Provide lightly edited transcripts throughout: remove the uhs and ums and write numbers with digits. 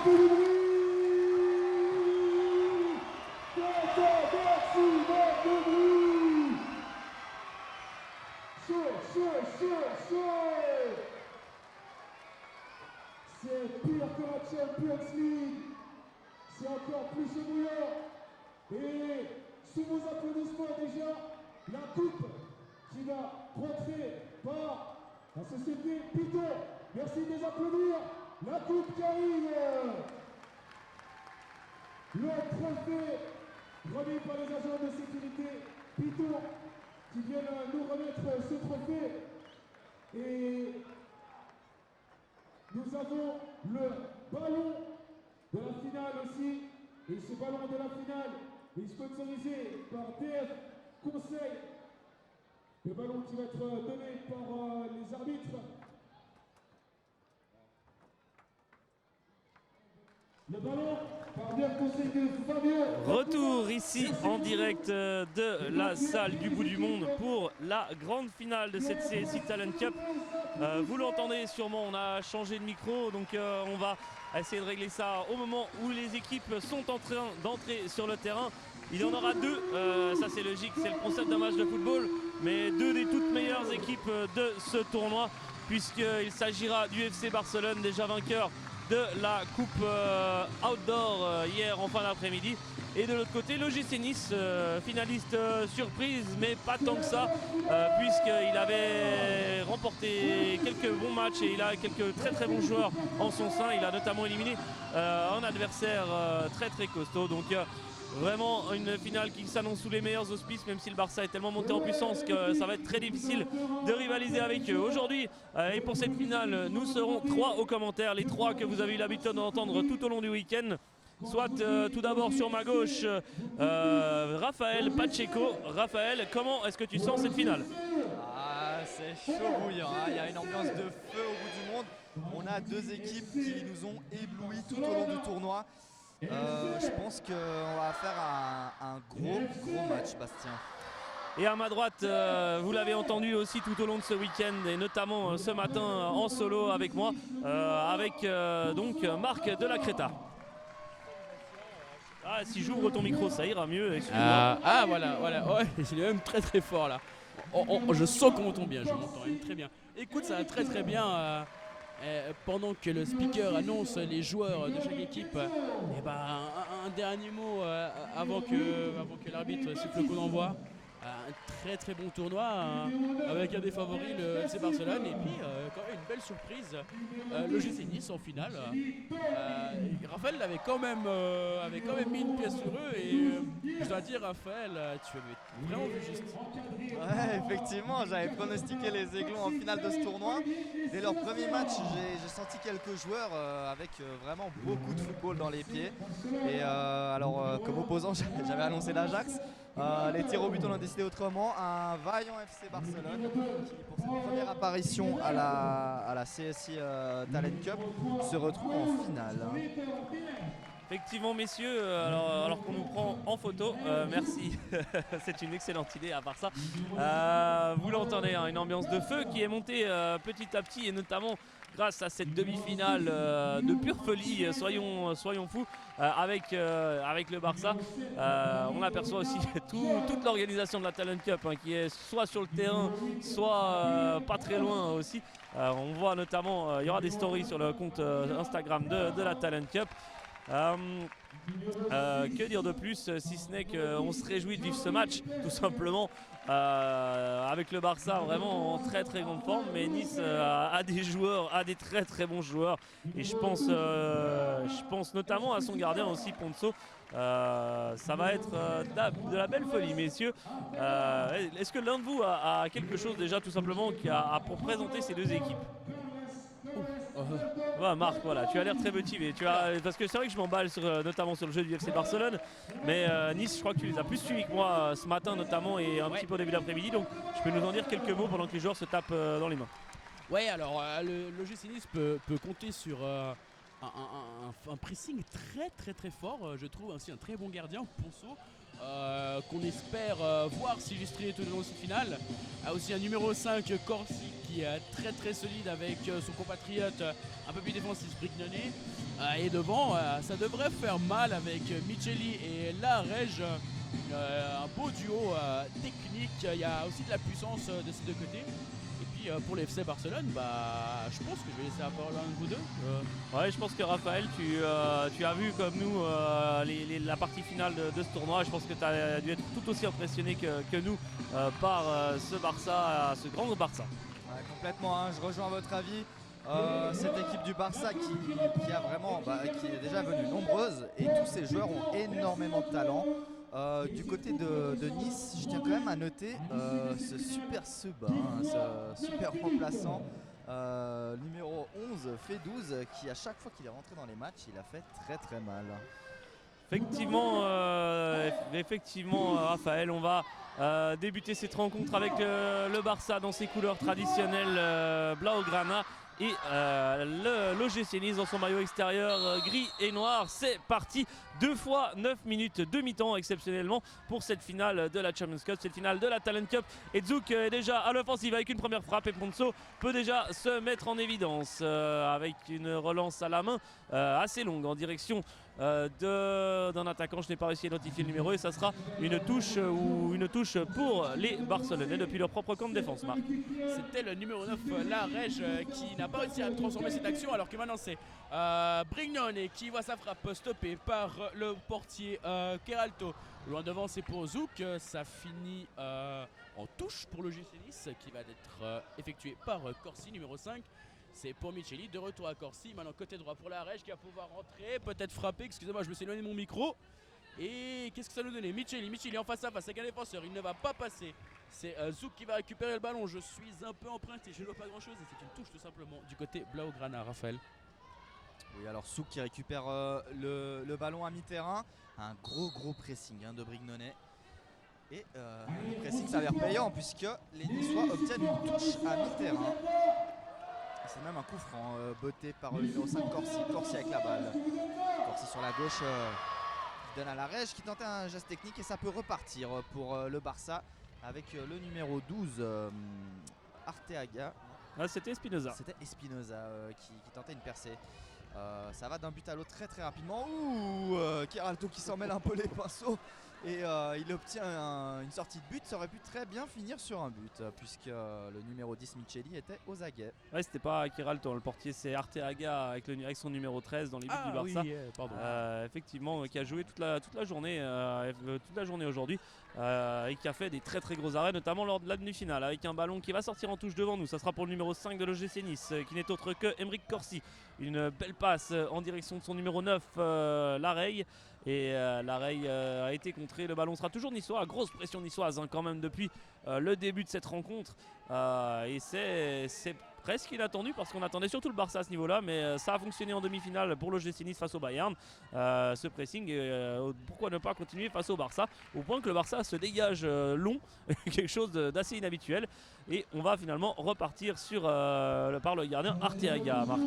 peu de bruit. D'accord, merci, de bruit. Chaud. C'est pire que la Champions League. C'est encore plus bouillant. Et sous vos applaudissements déjà, la coupe qui va rentrer par la société Piton. Merci de les applaudir. La coupe qui arrive. Le trophée remis par les agents de sécurité Piton qui viennent nous remettre ce trophée. Et nous avons le ballon de la finale aussi. Et ce ballon de la finale est sponsorisé par TF Conseil. Le ballon qui va être donné par les arbitres. Le ballon par TF Conseil de Fabien. Retour ici en direct de la salle du bout du monde pour la grande finale de cette CSI Talent Cup. Vous l'entendez sûrement, on a changé de micro, donc on va essayer de régler ça au moment où les équipes sont en train d'entrer sur le terrain. Il y en aura deux, ça c'est logique, c'est le concept d'un match de football, mais deux des toutes meilleures équipes de ce tournoi, puisqu'il s'agira du FC Barcelone, déjà vainqueur de la coupe outdoor hier en fin d'après-midi. Et de l'autre côté, l'OGC Nice, finaliste surprise, mais pas tant que ça, puisqu'il avait remporté quelques bons matchs et il a quelques très bons joueurs en son sein. Il a notamment éliminé un adversaire très costaud. Donc vraiment une finale qui s'annonce sous les meilleurs auspices, même si le Barça est tellement monté en puissance que ça va être très difficile de rivaliser avec eux. Aujourd'hui, et pour cette finale, nous serons trois aux commentaires, les trois que vous avez eu l'habitude d'entendre tout au long du week-end. Soit tout d'abord sur ma gauche, Raphaël Pacheco. Raphaël, comment est-ce que tu sens cette finale? C'est chaud bouillant, hein. Il y a une ambiance de feu au bout du monde. On a deux équipes qui nous ont éblouis tout au long du tournoi. Je pense qu'on va faire un gros match, Bastien. Et à ma droite, vous l'avez entendu aussi tout au long de ce week-end et notamment ce matin en solo avec moi, avec donc Marc de la Creta. Ah, si j'ouvre ton micro, ça ira mieux, excuse-moi. Voilà, ouais, il est même très fort là. Je sens qu'on m'entend bien, je m'entends même très bien. Écoute, ça va très bien. Pendant que le speaker annonce les joueurs de chaque équipe, un dernier mot avant que l'arbitre siffle le coup d'envoi. Un très bon tournoi avec un des favoris, le FC Barcelone, et puis quand même une belle surprise, le GC Nice en finale. Raphaël avait quand même mis une pièce sur eux, et je dois dire, Raphaël, tu avais vraiment vu juste. Ouais, effectivement, j'avais pronostiqué les Aiglons en finale de ce tournoi. Dès leur premier match, j'ai senti quelques joueurs avec vraiment beaucoup de football dans les pieds. Et comme opposant, j'avais annoncé l'Ajax. Les tirs au but, on a décidé autrement. Un vaillant FC Barcelone qui, pour sa première apparition à la CSI Talent Cup, se retrouve en finale. Effectivement, messieurs, alors qu'on nous prend en photo, merci, c'est une excellente idée à part ça. Vous l'entendez, hein, une ambiance de feu qui est montée petit à petit, et notamment grâce à cette demi-finale de pure folie, soyons fous, avec le Barça. On aperçoit aussi toute l'organisation de la Talent Cup, hein, qui est soit sur le terrain, soit pas très loin aussi. On voit notamment, il y aura des stories sur le compte Instagram de la Talent Cup. Que dire de plus, si ce n'est qu'on se réjouit de vivre ce match, tout simplement, avec le Barça vraiment en très grande forme, mais Nice a des joueurs, a des très bons joueurs, et je pense notamment à son gardien aussi, Ponzo. Ça va être de la belle folie, messieurs. Est-ce que l'un de vous a quelque chose déjà tout simplement pour présenter ces deux équipes? Ouais, Marc, voilà, tu as l'air très motivé. Parce que c'est vrai que je m'emballe notamment sur le jeu du FC Barcelone, mais Nice, je crois que tu les as plus suivis que moi ce matin notamment, et un petit peu au début d'après-midi, donc je peux nous en dire quelques mots pendant que les joueurs se tapent dans les mains. Ouais, alors le GC Nice peut compter sur un pressing très fort, je trouve, ainsi un très bon gardien, Ponceau. qu'on espère voir s'illustrer tout au long de cette finale. A aussi un numéro 5, Corsi, qui est très très solide avec son compatriote un peu plus défensif, Brignone. Et devant, ça devrait faire mal avec Micheli et Larege. Un beau duo technique, il y a aussi de la puissance de ces deux côtés. Et puis pour l'FC Barcelone, je pense que je vais laisser la parole à un de vous deux. Ouais, je pense que Raphaël, tu as vu comme nous la partie finale de ce tournoi. Je pense que tu as dû être tout aussi impressionné que nous par ce Barça, ce grand Barça. Ouais, complètement, hein, je rejoins votre avis. Cette équipe du Barça qui a vraiment, qui est déjà venue nombreuse et tous ces joueurs ont énormément de talent. Du côté de Nice, je tiens quand même à noter ce super sub, ce super remplaçant numéro 11, F12, qui à chaque fois qu'il est rentré dans les matchs, il a fait très très mal. Effectivement, Raphaël, on va débuter cette rencontre avec le Barça dans ses couleurs traditionnelles Blaugrana et l'OGC Nice dans son maillot extérieur gris et noir. C'est parti, 2 fois 9 minutes de mi-temps exceptionnellement pour cette finale de la Champions Cup, cette finale de la Talent Cup. Et Zouk est déjà à l'offensive avec une première frappe et Ponzo peut déjà se mettre en évidence avec une relance à la main assez longue en direction d'un attaquant. Je n'ai pas réussi à notifier le numéro et ça sera une touche pour les Barcelonais depuis leur propre camp de défense. Marc. C'était le numéro 9, Larege, qui n'a pas réussi à transformer cette action, alors que maintenant c'est Brignone qui voit sa frappe stoppée par le portier Keralto. Loin devant, c'est pour Zouk. Ça finit en touche pour le GC Nice qui va être effectué par Corsi, numéro 5. C'est pour Micheli, de retour à Corsi. Maintenant côté droit pour Larege qui va pouvoir rentrer, peut-être frapper. Excusez-moi, je me suis éloigné de mon micro. Et qu'est-ce que ça nous donnait? Micheli en face à face avec un défenseur, il ne va pas passer. C'est Zouk qui va récupérer le ballon. Je suis un peu emprunté, je ne vois pas grand chose et c'est une touche tout simplement du côté Blaugrana. Raphaël. Oui, alors Zouk qui récupère le ballon à mi-terrain. Un gros pressing de Brignone. Et le pressing s'avère payant puisque les Niçois obtiennent une touche à mi-terrain. C'est même un coup franc botté par le numéro 5 Corsi avec la balle. Corsi sur la gauche qui donne à Larege qui tentait un geste technique et ça peut repartir pour le Barça avec le numéro 12 Arteaga. Ah, c'était Espinoza. C'était Espinoza qui tentait une percée. Ça va d'un but à l'autre très rapidement. Ouh, Keralto qui s'en mêle un peu les pinceaux et il obtient une sortie de but. Ça aurait pu très bien finir sur un but puisque le numéro 10 Micheli était aux aguets. Ouais, c'était pas Keralto, le portier, c'est Arteaga avec son numéro 13 dans les buts du Barça. Oui, pardon. Effectivement, qui a joué toute la journée aujourd'hui et qui a fait des très gros arrêts, notamment lors de la demi-finale avec un ballon qui va sortir en touche devant nous. Ça sera pour le numéro 5 de l'OGC Nice qui n'est autre que Emeric Corsi. Une belle passe en direction de son numéro 9 Larey. Et Larey a été contré. Le ballon sera toujours niçois, grosse pression niçoise quand même depuis le début de cette rencontre. Et c'est presque inattendu parce qu'on attendait surtout le Barça à ce niveau-là, mais ça a fonctionné en demi-finale pour l'OGC Nice face au Bayern. Ce pressing, pourquoi ne pas continuer face au Barça, au point que le Barça se dégage long, quelque chose d'assez inhabituel. Et on va finalement repartir par le gardien Arteaga, Marc.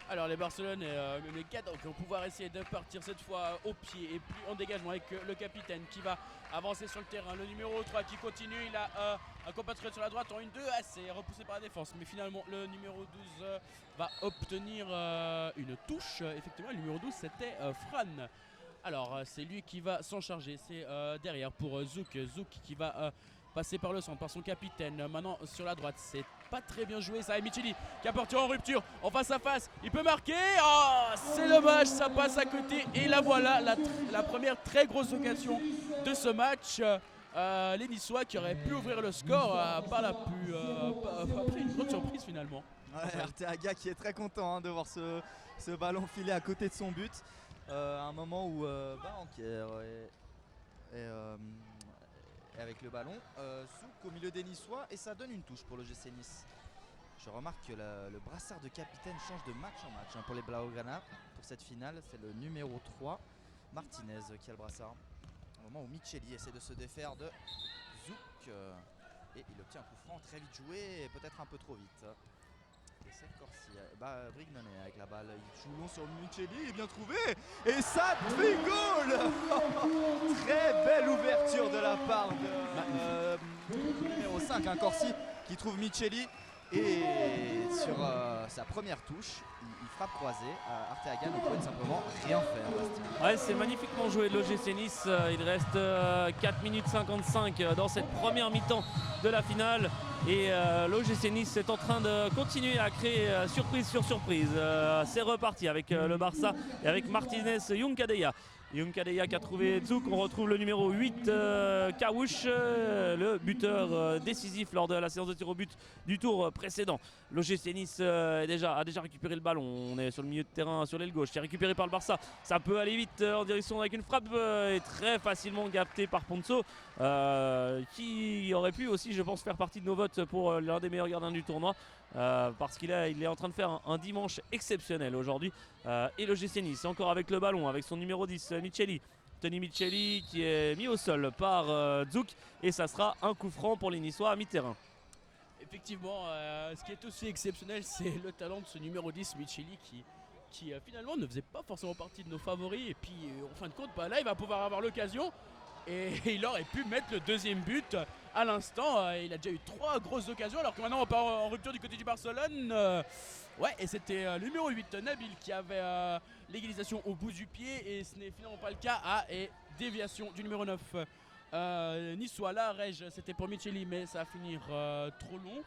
Alors les Barcelonais, les cadres vont pouvoir essayer de partir cette fois au pied et puis en dégagement avec le capitaine qui va avancer sur le terrain. Le numéro 3 qui continue, il a un compatriote sur la droite en 1-2 assez repoussé par la défense. Mais finalement le numéro 12 va obtenir une touche. Effectivement le numéro 12 c'était Fran. Alors c'est lui qui va s'en charger, c'est derrière pour Zouk qui va passer par le centre, par son capitaine. Maintenant sur la droite, c'est pas très bien joué. Ça, Micheli qui a porté en rupture, en face à face. Il peut marquer. Oh, c'est dommage, ça passe à côté. Et la voilà, la première très grosse occasion de ce match. Les Niçois qui auraient pu ouvrir le score par la plus après une grande surprise finalement. Ouais, Arteaga qui est très content de voir ce ballon filer à côté de son but. À un moment où Banquier est avec le ballon, Zouk au milieu des Niçois et ça donne une touche pour le GC Nice. Je remarque que le brassard de capitaine change de match en match pour les Blaugrana. Pour cette finale, c'est le numéro 3, Martinez, qui a le brassard. Au moment où Micheli essaie de se défaire de Zouk et il obtient un coup franc très vite joué et peut-être un peu trop vite. Et c'est Corsi, Brignone avec la balle, il joue long sur Micheli, bien trouvé, et ça fait goal. Très belle ouverture de la part de numéro 5, hein, Corsi, qui trouve Micheli. Et sur sa première touche, il frappe croisé. Arteaga ne pouvait simplement rien faire. Bastien. Ouais, c'est magnifiquement joué de l'OGC Nice. Il reste 4 minutes 55 dans cette première mi-temps de la finale. Et l'OGC Nice est en train de continuer à créer surprise sur surprise. C'est reparti avec le Barça et avec Martinez Juncadeya. Juncadeya qui a trouvé Zouk, on retrouve le numéro 8, Kawush, le buteur décisif lors de la séance de tir au but du tour précédent. L'OGC Nice a déjà récupéré le ballon, on est sur le milieu de terrain sur l'aile gauche, c'est récupéré par le Barça, ça peut aller vite en direction avec une frappe et très facilement captée par Ponzo, qui aurait pu aussi je pense faire partie de nos votes pour l'un des meilleurs gardiens du tournoi. Parce qu'il est en train de faire un dimanche exceptionnel aujourd'hui. Et le GC Nice encore avec le ballon, avec son numéro 10, Micheli. Tony Micheli qui est mis au sol par Zouk. Et ça sera un coup franc pour les Niçois à mi-terrain. Effectivement, ce qui est aussi exceptionnel, c'est le talent de ce numéro 10, Micheli, qui finalement ne faisait pas forcément partie de nos favoris. Et puis en fin de compte, là il va pouvoir avoir l'occasion. Et il aurait pu mettre le deuxième but à l'instant. Il a déjà eu 3 grosses occasions alors que maintenant on part en rupture du côté du Barcelone. Ouais, et c'était le numéro 8, Nabil, qui avait l'égalisation au bout du pied. Et ce n'est finalement pas le cas. Et déviation du numéro 9. Niçois, là, Reg, c'était pour Micheli, mais ça va finir trop long.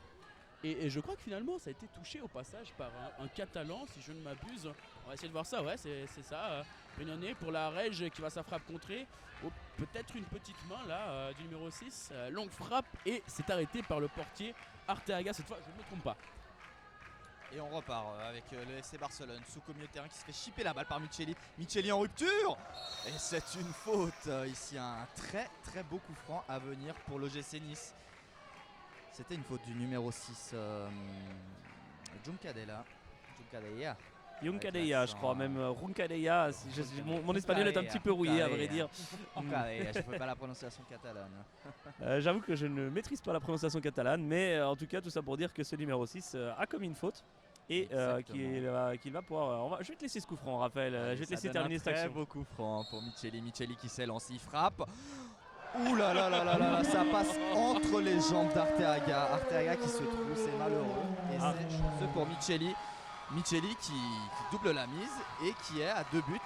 Et je crois que finalement ça a été touché au passage par un Catalan, si je ne m'abuse. On va essayer de voir ça, ouais, c'est ça. Brignone pour la Reg qui va sa frappe contrée. Oh, peut-être une petite main là du numéro 6. Longue frappe et c'est arrêté par le portier Arteaga cette fois, je ne me trompe pas. Et on repart avec le FC Barcelone. Souk au milieu de terrain qui se fait chipper la balle par Micheli. Micheli en rupture. Et c'est une faute. Ici un très beau coup franc à venir pour l'OGC Nice. C'était une faute du numéro 6, Juncadeya. Juncadeya, je crois, même Runcadeya. Mon espagnol est un petit peu rouillé, à vrai dire. Juncadeya, je ne fais pas la prononciation catalane. J'avoue que je ne maîtrise pas la prononciation catalane, mais en tout cas, tout ça pour dire que ce numéro 6 a commis une faute. Et qu'il va pouvoir. Je vais te laisser ce coup franc, Raphaël. Je vais te laisser terminer cette action. Très beau coup franc pour Micheli. Micheli qui s'élance, il frappe. Ouh là là là là là, ça passe entre les jambes d'Arteaga. Arteaga qui se trouve, c'est malheureux. Et c'est chanceux pour Micheli. Micheli qui double la mise et qui est à 2 buts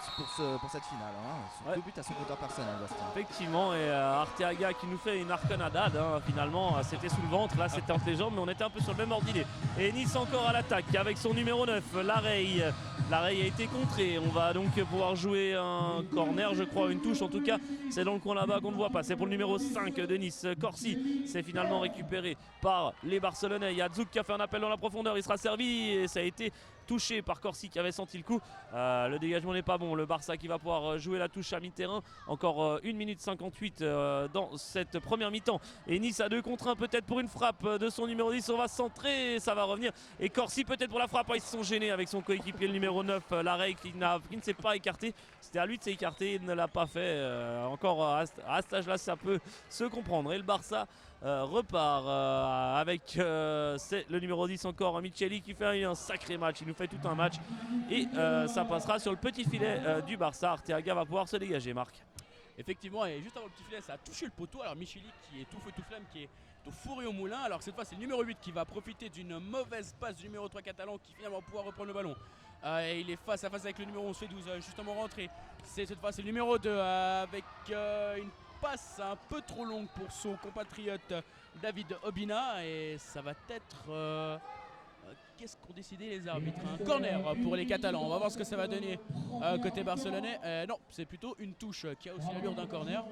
pour cette finale. Hein. 2 buts à son compteur personnel, Bastien. Effectivement, et Arteaga qui nous fait une arcanadade. Finalement, c'était sous le ventre, là c'était entre les jambes, mais on était un peu sur le même ordre d'idée. Et Nice encore à l'attaque avec son numéro 9, Larey. Larey a été contré. On va donc pouvoir jouer un corner, je crois, une touche en tout cas. C'est dans le coin là-bas qu'on ne voit pas. C'est pour le numéro 5 de Nice, Corsi. C'est finalement récupéré par les Barcelonais. Il y a Zouk qui a fait un appel dans la profondeur. Il sera servi et ça a été touché par Corsi qui avait senti le coup. Le dégagement n'est pas bon. Le Barça qui va pouvoir jouer la touche à mi-terrain. Encore 1 minute 58 dans cette première mi-temps. Et Nice à 2 contre 1 peut-être pour une frappe de son numéro 10. On va centrer, ça va revenir. Et Corsi peut-être pour la frappe. Ils se sont gênés avec son coéquipier le numéro 9, Larey, qui ne s'est pas écarté. C'était à lui de s'écarter, il ne l'a pas fait. Encore à cet âge-là, ça peut se comprendre. Et le Barça repart avec c'est le numéro 10 encore, Micheli, qui fait un sacré match. Il nous fait tout un match et ça passera sur le petit filet du Barça. Arteaga va pouvoir se dégager, Marc. Effectivement, et juste avant le petit filet, ça a touché le poteau. Alors Micheli qui est tout feu tout flamme, qui est au four et au moulin. Alors que cette fois c'est le numéro 8 qui va profiter d'une mauvaise passe du numéro 3 catalan qui finalement va pouvoir reprendre le ballon. Et il est face à face avec le numéro 11 F12 justement rentré. Cette fois c'est le numéro 2 avec une passe un peu trop longue pour son compatriote David Obina. Et ça va être... qu'est-ce qu'ont décidé les arbitres? Un corner pour les Catalans. On va voir ce que ça va donner côté barcelonais. Non, c'est plutôt une touche qui a aussi l'allure d'un corner.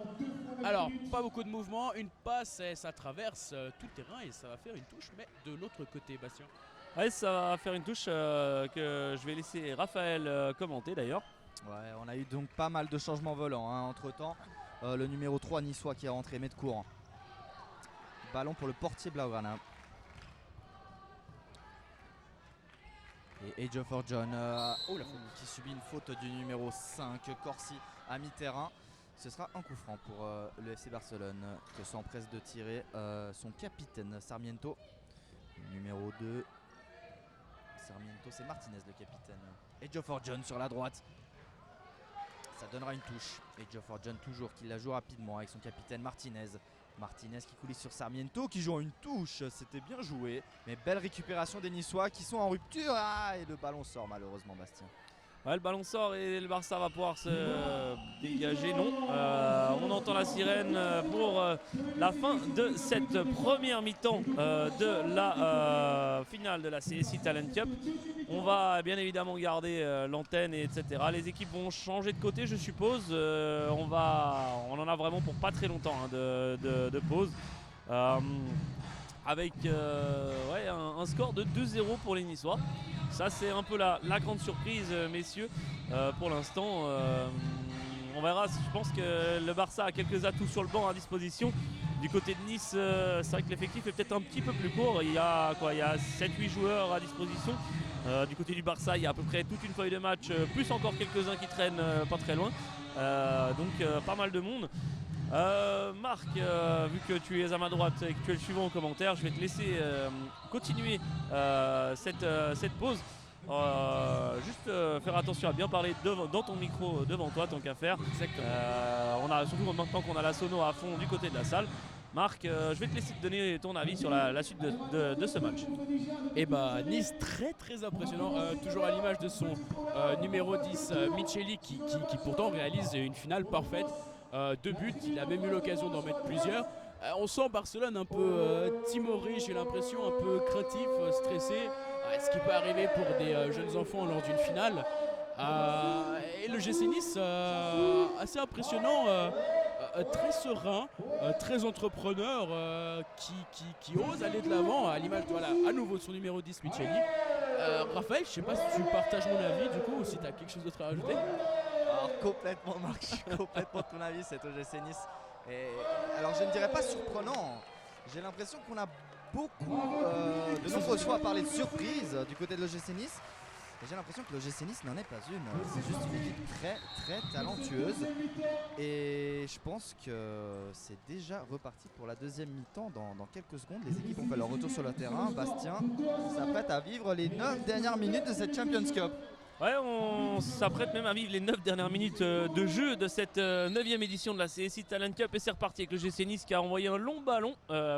Alors, pas beaucoup de mouvement, une passe et ça traverse tout le terrain et ça va faire une touche, mais de l'autre côté, Bastien. Ouais, ça va faire une touche que je vais laisser Raphaël commenter d'ailleurs. Ouais, on a eu donc pas mal de changements volants entre temps. Le numéro 3 niçois qui est rentré, met de courant. Ballon pour le portier Blaugrana. Et Ejiofor John qui subit une faute du numéro 5 Corsi à mi-terrain. Ce sera un coup franc pour le FC Barcelone que s'empresse de tirer son capitaine Sarmiento. Numéro 2 Sarmiento, c'est Martinez le capitaine. Et Geoffrey John sur la droite. Ça donnera une touche. Et Geoffrey John toujours qui la joue rapidement avec son capitaine Martinez. Martinez qui coulisse sur Sarmiento qui joue une touche. C'était bien joué. Mais belle récupération des Niçois qui sont en rupture. Ah, et le ballon sort malheureusement, Bastien. Ouais, le ballon sort et le Barça va pouvoir se dégager. Non, on entend la sirène pour la fin de cette première mi-temps de la finale de la CSI Talent Cup. On va bien évidemment garder l'antenne, etc. Les équipes vont changer de côté, je suppose. On en a vraiment pour pas très longtemps de pause. Avec un score de 2-0 pour les Niçois. Ça, c'est un peu la grande surprise, messieurs, pour l'instant. On verra. Je pense que le Barça a quelques atouts sur le banc à disposition. Du côté de Nice, c'est vrai que l'effectif est peut-être un petit peu plus court. Il y a 7-8 joueurs à disposition. Du côté du Barça, il y a à peu près toute une feuille de match, plus encore quelques-uns qui traînent pas très loin. Donc pas mal de monde. Marc, vu que tu es à ma droite et que tu es le suivant au commentaire, je vais te laisser continuer cette pause. Juste faire attention à bien parler dans ton micro devant toi, tant qu'à faire. Exactement. Surtout maintenant qu'on a la sono à fond du côté de la salle. Marc, je vais te laisser te donner ton avis sur la suite de ce match. Et bah Nice très très impressionnant, toujours à l'image de son numéro 10 Micheli qui pourtant réalise une finale parfaite. 2 buts, il a même eu l'occasion d'en mettre plusieurs. On sent Barcelone un peu timoré, j'ai l'impression, un peu craintif, stressé. Ce qui peut arriver pour des jeunes enfants lors d'une finale. Et le GC Nice, assez impressionnant, très serein, très entrepreneur, qui ose aller de l'avant, à l'image à nouveau de son numéro 10 Micheli. Raphaël, je ne sais pas si tu partages mon avis du coup ou si tu as quelque chose d'autre à rajouter. Alors complètement Marc, je suis complètement de ton avis, cet OGC Nice. Alors je ne dirais pas surprenant, j'ai l'impression qu'on a beaucoup de nombreuses fois parlé de surprise du côté de l'OGC Nice. Et j'ai l'impression que l'OGC Nice n'en est pas une, c'est juste une équipe très très talentueuse. Et je pense que c'est déjà reparti pour la deuxième mi-temps dans quelques secondes. Les équipes ont fait leur retour sur le terrain. Bastien s'apprête à vivre les 9 dernières minutes de cette Champions Cup. Ouais, on s'apprête même à vivre les 9 dernières minutes de jeu de cette 9e édition de la CSI Talent Cup. Et c'est reparti avec le GC Nice qui a envoyé un long ballon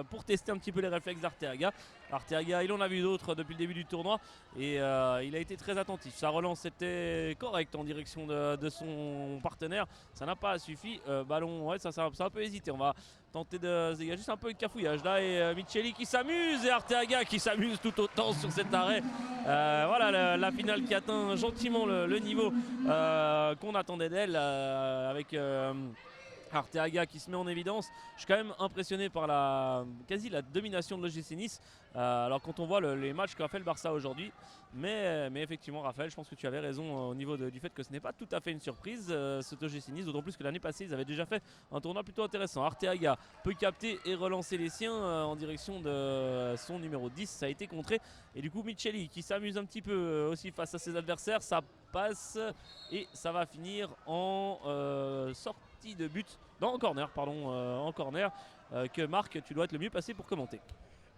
pour tester un petit peu les réflexes d'Arteaga. Arteaga, il en a vu d'autres depuis le début du tournoi et il a été très attentif. Sa relance était correcte en direction de son partenaire. Ça n'a pas suffi. Ballon, ouais, ça a un peu hésité. On va tenter de se dégager. C'est un peu un cafouillage là. Et Micheli qui s'amuse et Arteaga qui s'amuse tout autant sur cet arrêt. Voilà la finale qui atteint gentiment le niveau qu'on attendait d'elle avec Arteaga qui se met en évidence. Je suis quand même impressionné par quasi la domination de l'OGC Nice. Alors quand on voit les matchs qu'a fait le Barça aujourd'hui, mais effectivement Raphaël, je pense que tu avais raison au niveau du fait que ce n'est pas tout à fait une surprise cet OGC Nice, d'autant plus que l'année passée ils avaient déjà fait un tournoi plutôt intéressant. Arteaga peut capter et relancer les siens en direction de son numéro 10, ça a été contré. Et du coup Micheli qui s'amuse un petit peu aussi face à ses adversaires, ça passe et ça va finir en sortie de but, en corner que Marc, tu dois être le mieux passé pour commenter.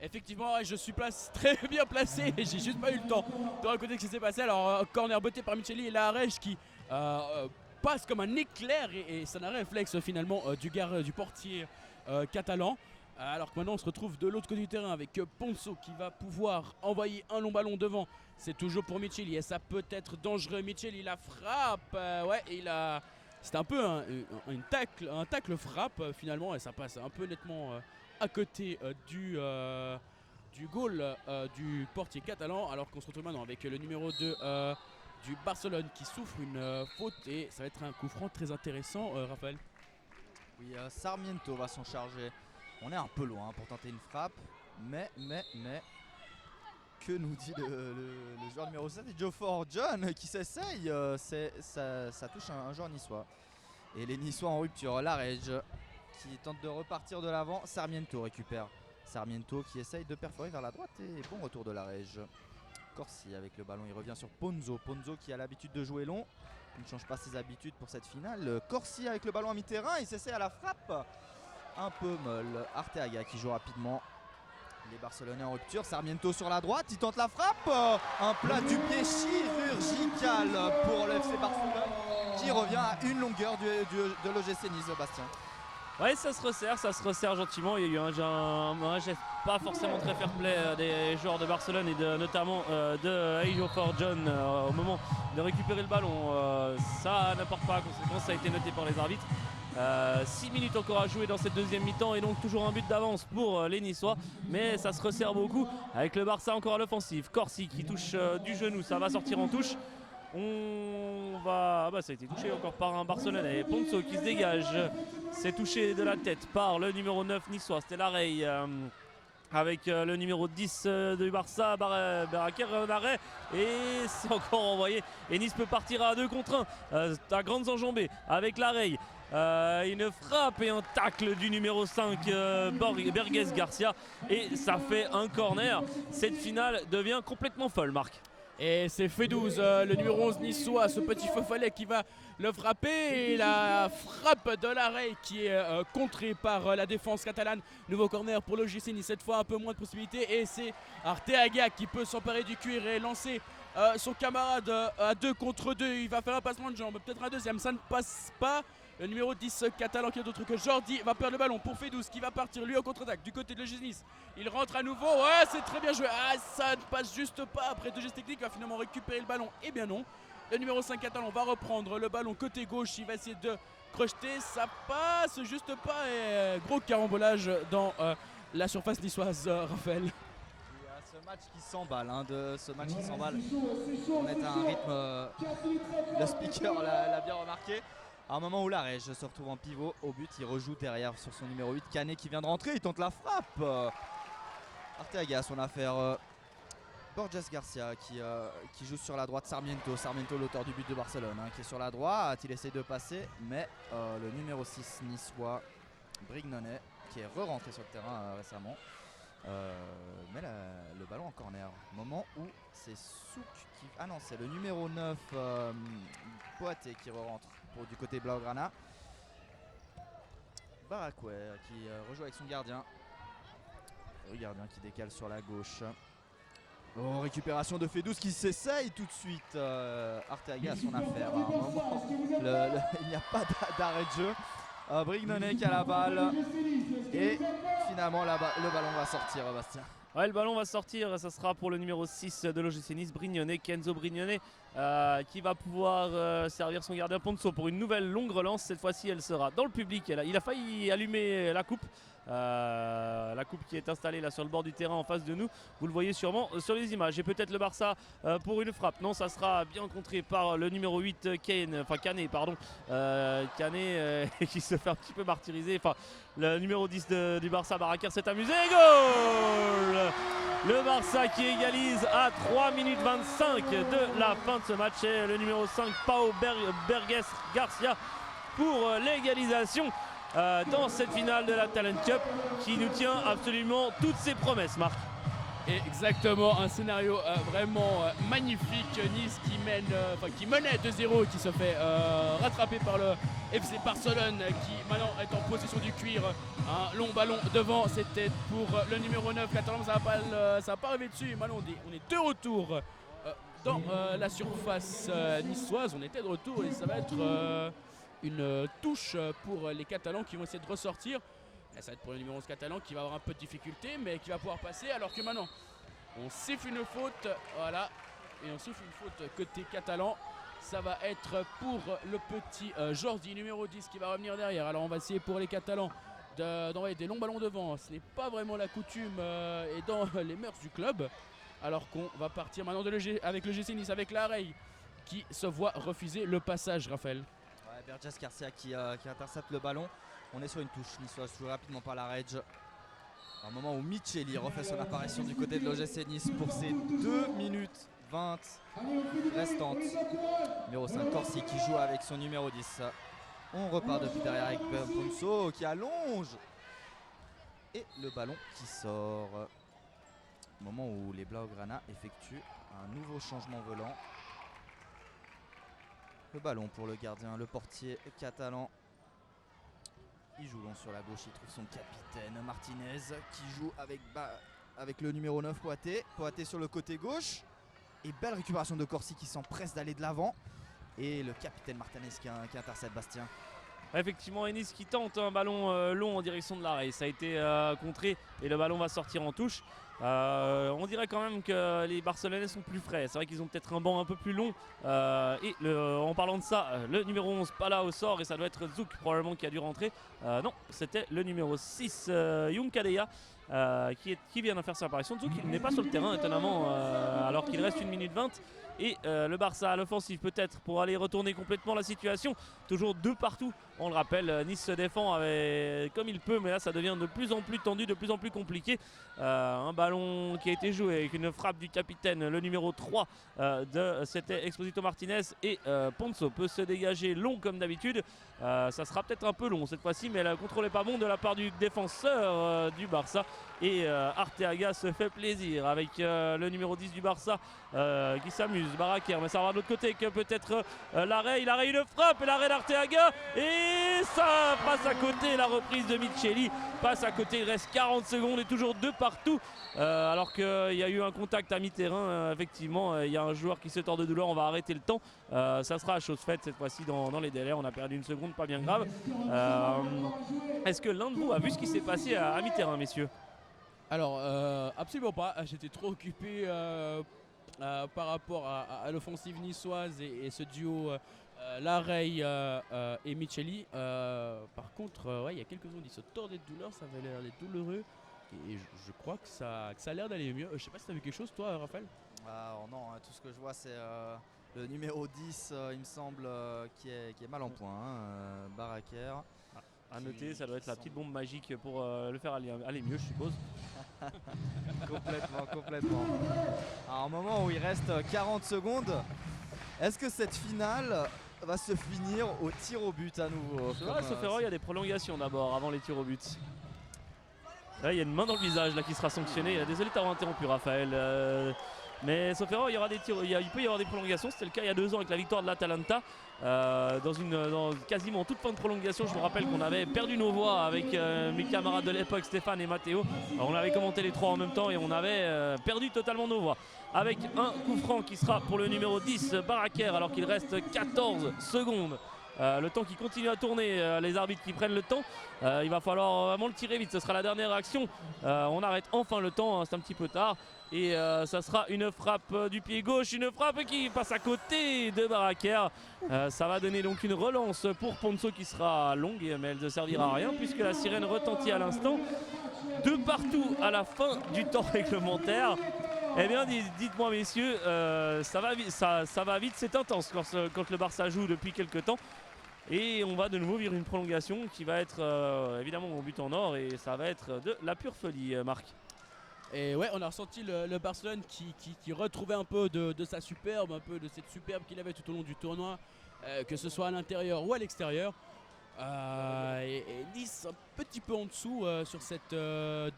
Effectivement, je suis très bien placé et j'ai juste pas eu le temps de raconter ce qui s'est passé. Alors, corner botté par Micheli et Laharèche qui passe comme un éclair et c'est un réflexe finalement du portier catalan. Alors que maintenant on se retrouve de l'autre côté du terrain avec Ponceau qui va pouvoir envoyer un long ballon devant. C'est toujours pour Micheli et ça peut être dangereux. Micheli la frappe, c'était un peu un tacle frappe finalement et ça passe un peu nettement à côté du goal du portier catalan, alors qu'on se retrouve maintenant avec le numéro 2 du Barcelone qui souffre une faute et ça va être un coup franc très intéressant, Raphaël. Oui, Sarmiento va s'en charger. On est un peu loin pour tenter une frappe, mais que nous dit le joueur numéro 7 et Geoffrey John qui s'essaye, ça touche un joueur niçois. Et les Niçois en rupture, Laharèche qui tente de repartir de l'avant, Sarmiento récupère. Sarmiento qui essaye de perforer vers la droite et bon retour de Laharèche. Corsi avec le ballon, il revient sur Ponzo. Ponzo qui a l'habitude de jouer long, il ne change pas ses habitudes pour cette finale. Corsi avec le ballon à mi-terrain, il s'essaye à la frappe. Un peu molle. Arteaga qui joue rapidement. Les Barcelonais en rupture, Sarmiento sur la droite, il tente la frappe, un plat du pied chirurgical pour le FC Barcelone qui revient à une longueur de l'OGC Nice, Bastien. Ouais, ça se resserre gentiment. Il y a eu un geste pas forcément très fair-play des joueurs de Barcelone et notamment de Ejiofor John au moment de récupérer le ballon. Ça n'apporte pas à conséquence, ça a été noté par les arbitres. 6 minutes encore à jouer dans cette deuxième mi-temps et donc toujours un but d'avance pour les Niçois, mais ça se resserre beaucoup avec le Barça encore à l'offensive. Corsi qui touche du genou, ça va sortir en touche. Ça a été touché encore par un Barcelonais. Ponzo qui se dégage, c'est touché de la tête par le numéro 9 niçois, c'était Larey. Avec le numéro 10 du Barça, Beraker, un arrêt et c'est encore envoyé. Et Nice peut partir à 2 contre 1 à grandes enjambées avec Larey. Une frappe et un tacle du numéro 5 Berges Garcia et ça fait un corner. Cette finale devient complètement folle, Marc. Et c'est Fedouze, le numéro 11 niçois, ce petit faux follet qui va le frapper. Et la frappe de l'arrêt qui est contrée par la défense catalane. Nouveau corner pour le GC Nice, cette fois un peu moins de possibilités. Et c'est Arteaga qui peut s'emparer du cuir et lancer son camarade à 2 contre 2. Il va faire un passement de jambe, peut-être un deuxième, ça ne passe pas. Le numéro 10 catalan qui est d'autre que Jordi va perdre le ballon pour Fedouze qui va partir lui au contre-attaque du côté de l'OGC Nice. Il rentre à nouveau, ouais c'est très bien joué, ça ne passe juste pas après 2 gestes techniques, il va finalement récupérer le ballon, et bien non. Le numéro 5 catalan va reprendre le ballon côté gauche, il va essayer de crocheter, ça passe juste pas et gros carambolage dans la surface niçoise, Raphaël. Il y a ce match qui s'emballe, on est à un rythme, le speaker l'a bien remarqué. À un moment où Larey se retrouve en pivot au but, il rejoue derrière sur son numéro 8, Canet qui vient de rentrer, il tente la frappe. Arteaga son affaire. Borges Garcia qui joue sur la droite, Sarmiento l'auteur du but de Barcelone qui est sur la droite, il essaye de passer mais le numéro 6 niçois Brignone qui est re-rentré sur le terrain récemment met le ballon en corner. Moment où c'est Souk qui... Ah non, c'est le numéro 9 Poaté qui re-rentre du côté Blaugrana. Barakoué qui rejoue avec son gardien. Le gardien qui décale sur la gauche. Oh, récupération de Fedouze qui s'essaye tout de suite. Arteaga a son affaire. À un moment, il n'y a pas d'arrêt de jeu. Brignone qui a la balle. Et finalement, le ballon va sortir, Bastien. Ouais, le ballon va sortir, ça sera pour le numéro 6 de l'OGC Nice, Brignone, Kenzo Brignone, qui va pouvoir servir son gardien Ponzo pour une nouvelle longue relance. Cette fois-ci, elle sera dans le public. Il a failli allumer la coupe. La coupe qui est installée là sur le bord du terrain en face de nous, vous le voyez sûrement sur les images, et peut-être le Barça pour une frappe. Non, ça sera bien contré par le numéro 8 Canet qui se fait un petit peu martyriser. Le numéro 10 du Barça, Beraker, s'est amusé, goal! Le Barça qui égalise à 3 minutes 25 de la fin de ce match, et le numéro 5 Pau Berges Garcia pour l'égalisation dans cette finale de la Talent Cup qui nous tient absolument toutes ses promesses, Marc. Et exactement, un scénario vraiment magnifique. Nice qui menait 2-0 et qui se fait rattraper par le FC Barcelone qui maintenant est en possession du cuir. Un long ballon devant, c'était pour le numéro 9 catalan, ça va pas arriver dessus. Maintenant on est de retour dans la surface niçoise. On était de retour et ça va être une touche pour les Catalans qui vont essayer de ressortir. Et ça va être pour le numéro 11 catalan qui va avoir un peu de difficulté mais qui va pouvoir passer, alors que maintenant on siffle une faute, voilà, et on siffle une faute côté catalan. Ça va être pour le petit Jordi, numéro 10, qui va revenir derrière. Alors on va essayer pour les Catalans d'envoyer des longs ballons devant. Ce n'est pas vraiment la coutume et dans les mœurs du club. Alors qu'on va partir maintenant avec le GC Nice, avec Larey qui se voit refuser le passage, Raphaël. Ouais, Berges Garcia qui intercepte le ballon. On est sur une touche niçoise, joué rapidement par la Rage. À un moment où Micheli refait son apparition du côté de l'OGC Nice pour ses 2 minutes 20 restantes. Numéro 5 Corsi qui joue avec son numéro 10. On repart depuis derrière avec Ponzo qui allonge. Et le ballon qui sort. Au moment où les Blaugrana effectuent un nouveau changement volant. Le ballon pour le gardien, le portier catalan. Il joue long sur la gauche, il trouve son capitaine Martinez qui joue avec avec le numéro 9 Poaté. Poaté sur le côté gauche. Et belle récupération de Corsi qui s'empresse d'aller de l'avant. Et le capitaine Martinez qui intercepte Bastien. Effectivement, Ennis qui tente un ballon long en direction de l'arrêt. Ça a été contré et le ballon va sortir en touche. On dirait quand même que les Barcelonais sont plus frais. C'est vrai qu'ils ont peut-être un banc un peu plus long. En parlant de ça, le numéro 11 pas là au sort et ça doit être Zouk probablement qui a dû rentrer. Non, c'était le numéro 6 Young Kadeya qui vient de faire sa apparition. Zouk il n'est pas sur le terrain étonnamment alors qu'il reste 1 minute 20. Et le Barça à l'offensive peut-être pour aller retourner complètement la situation. Toujours 2 partout. On le rappelle, Nice se défend comme il peut, mais là ça devient de plus en plus tendu, de plus en plus compliqué. Un ballon qui a été joué avec une frappe du capitaine, le numéro 3 c'était Exposito Martinez. Et Ponzo peut se dégager long comme d'habitude. Ça sera peut-être un peu long cette fois-ci, mais le contrôle n'est pas bon de la part du défenseur du Barça. Et Arteaga se fait plaisir avec le numéro 10 du Barça qui s'amuse, Barraquer, mais ça va de l'autre côté que peut-être l'arrêt, il arrête une frappe et l'arrêt d'Arteaga et ça passe à côté, la reprise de Micheli passe à côté, il reste 40 secondes et toujours 2 partout alors qu'il y a eu un contact à mi-terrain, effectivement il y a un joueur qui se tord de douleur, on va arrêter le temps, ça sera à chose faite cette fois-ci dans les délais, on a perdu 1 seconde, pas bien grave. Est-ce que l'un de vous a vu ce qui s'est passé à mi-terrain, messieurs? Alors, absolument pas. J'étais trop occupé par rapport à l'offensive niçoise et ce duo Larey et Micheli. Par contre, il y a quelques secondes, ils se tordaient de douleur, ça avait l'air d'être douloureux. Et je crois que ça a l'air d'aller mieux. Je sais pas si tu as vu quelque chose, toi, Raphaël? Non, tout ce que je vois, c'est le numéro 10, il me semble, qui est mal en point. Barraquer. À noter, ça doit être la petite bombe magique pour le faire aller mieux, je suppose. Complètement. Alors, au moment où il reste 40 secondes, est-ce que cette finale va se finir au tir au but à nouveau? C'est vrai, sauf erreur, il y a des prolongations d'abord avant les tirs au but. Là, il y a une main dans le visage là, qui sera sanctionnée. Désolé de t'avoir interrompu, Raphaël. Mais sauf erreur, il y aura des tirs, il peut y avoir des prolongations. C'était le cas il y a 2 ans avec la victoire de l'Atalanta. Dans quasiment toute fin de prolongation, je me rappelle qu'on avait perdu nos voix avec mes camarades de l'époque, Stéphane et Matteo. Alors, on avait commenté les 3 en même temps et on avait perdu totalement nos voix. Avec un coup franc qui sera pour le numéro 10, Barraquer, alors qu'il reste 14 secondes. Le temps qui continue à tourner, les arbitres qui prennent le temps. Il va falloir vraiment le tirer vite, ce sera la dernière action. On arrête enfin le temps, c'est un petit peu tard. Et ça sera une frappe du pied gauche, une frappe qui passe à côté de Barraquer. Ça va donner donc une relance pour Ponzo qui sera longue, mais elle ne servira à rien puisque la sirène retentit à l'instant. 2 partout à la fin du temps réglementaire. Eh bien, dites-moi messieurs, ça va vite, c'est intense quand le Barça joue depuis quelques temps. Et on va de nouveau vivre une prolongation qui va être évidemment au but en or et ça va être de la pure folie, Marc. Et ouais, on a ressenti le Barcelone qui retrouvait un peu de sa superbe, un peu de cette superbe qu'il avait tout au long du tournoi, que ce soit à l'intérieur ou à l'extérieur. Et Nice un petit peu en dessous sur cette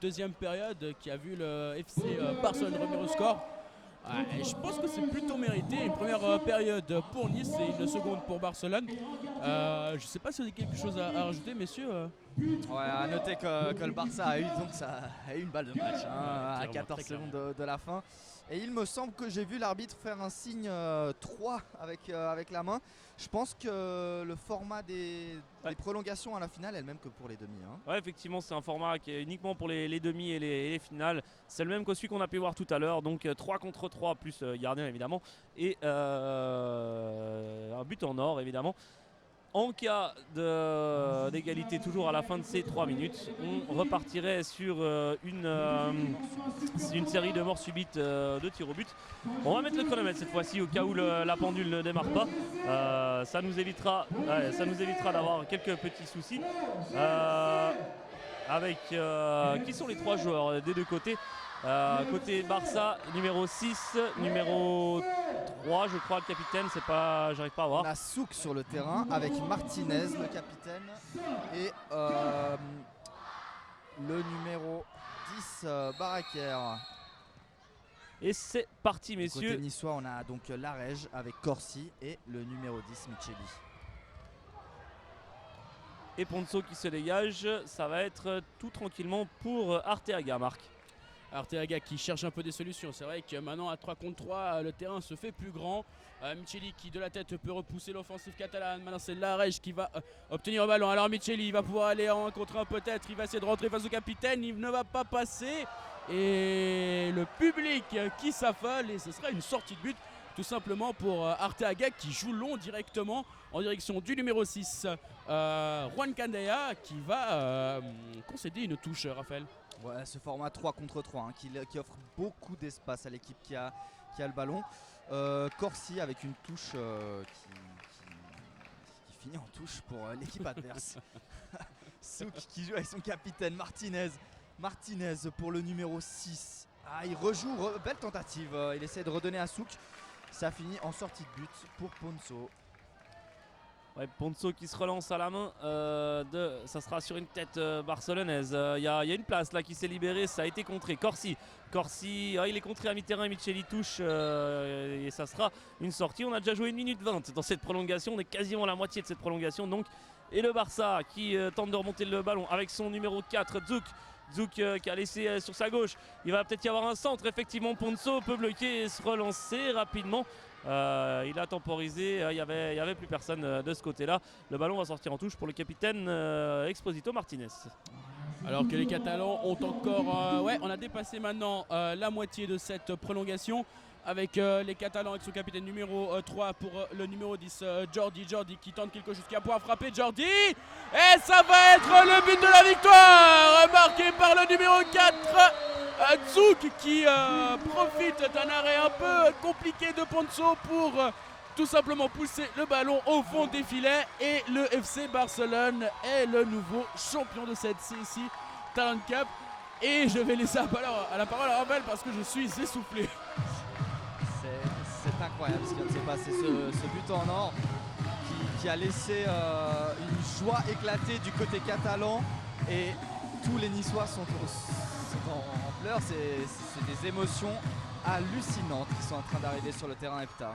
deuxième période qui a vu le FC Barcelone revenir au score. Et je pense que c'est plutôt mérité. Une première période pour Nice et une seconde pour Barcelone. Je ne sais pas si vous avez quelque chose à rajouter, messieurs. Ouais, à noter que le Barça a eu une balle de match à 14 secondes de la fin. Et il me semble que j'ai vu l'arbitre faire un signe 3 avec la main. Je pense que le format des prolongations à la finale est le même que pour les demi. Ouais, effectivement, c'est un format qui est uniquement pour les demi et les finales. C'est le même que celui qu'on a pu voir tout à l'heure. Donc 3 contre 3 plus gardien évidemment. Et un but en or évidemment. En cas d'égalité toujours à la fin de ces 3 minutes, on repartirait sur une série de morts subites de tirs au but. On va mettre le chronomètre cette fois-ci au cas où la pendule ne démarre pas. Ça nous évitera d'avoir quelques petits soucis. Avec qui sont les 3 joueurs des 2 côtés. Côté Barça, numéro 6, numéro 3 je crois le capitaine, j'arrive pas à voir. On a Souk sur le terrain avec Martinez le capitaine et le numéro 10 Barraquer. Et c'est parti messieurs. Côté niçois on a donc Larège avec Corsi et le numéro 10 Micheli. Et Ponzo qui se dégage, ça va être tout tranquillement pour Arteaga, Marc. Arteaga qui cherche un peu des solutions. C'est vrai que maintenant à 3 contre 3, le terrain se fait plus grand. Micheli qui de la tête peut repousser l'offensive catalane. Maintenant c'est Larège qui va obtenir le ballon. Alors Micheli va pouvoir aller en 1 contre 1 peut-être. Il va essayer de rentrer face au capitaine. Il ne va pas passer. Et le public qui s'affole. Et ce sera une sortie de but tout simplement pour Arteaga qui joue long directement en direction du numéro 6. Juan Candaya qui va concéder une touche, Raphaël. Ouais, ce format 3 contre 3 hein, qui offre beaucoup d'espace à l'équipe qui a le ballon. Corsi avec une touche qui finit en touche pour l'équipe adverse. Souk qui joue avec son capitaine Martinez pour le numéro 6. Il rejoue, belle tentative, il essaie de redonner à Souk. Ça finit en sortie de but pour Ponso. Ouais, Ponso qui se relance à la main, ça sera sur une tête barcelonaise. Il y a une place là qui s'est libérée, ça a été contré. Corsi, il est contré à mi-terrain, Micheli touche et ça sera une sortie. On a déjà joué 1 minute 20 dans cette prolongation, on est quasiment à la moitié de cette prolongation donc. Et le Barça qui tente de remonter le ballon avec son numéro 4, Zouk qui a laissé sur sa gauche. Il va peut-être y avoir un centre, effectivement Ponso peut bloquer et se relancer rapidement. Il a temporisé, il y avait plus personne de ce côté-là. Le ballon va sortir en touche pour le capitaine Exposito Martinez. Alors que les Catalans ont encore... on a dépassé maintenant la moitié de cette prolongation. Avec les Catalans avec son capitaine numéro 3 pour le numéro 10, Jordi qui tente quelque chose, qui a pouvoir frapper Jordi. Et ça va être le but de la victoire, marqué par le numéro 4, Zouk qui profite d'un arrêt un peu compliqué de Ponso pour tout simplement pousser le ballon au fond des filets. Et le FC Barcelone est le nouveau champion de cette CSI Talent Cup. Et je vais laisser la parole à Raphaël parce que je suis essoufflé. C'est incroyable ce qui vient de se passer, ce but en or qui a laissé une joie éclater du côté catalan et tous les Niçois sont en pleurs. C'est des émotions hallucinantes qui sont en train d'arriver sur le terrain Hepta.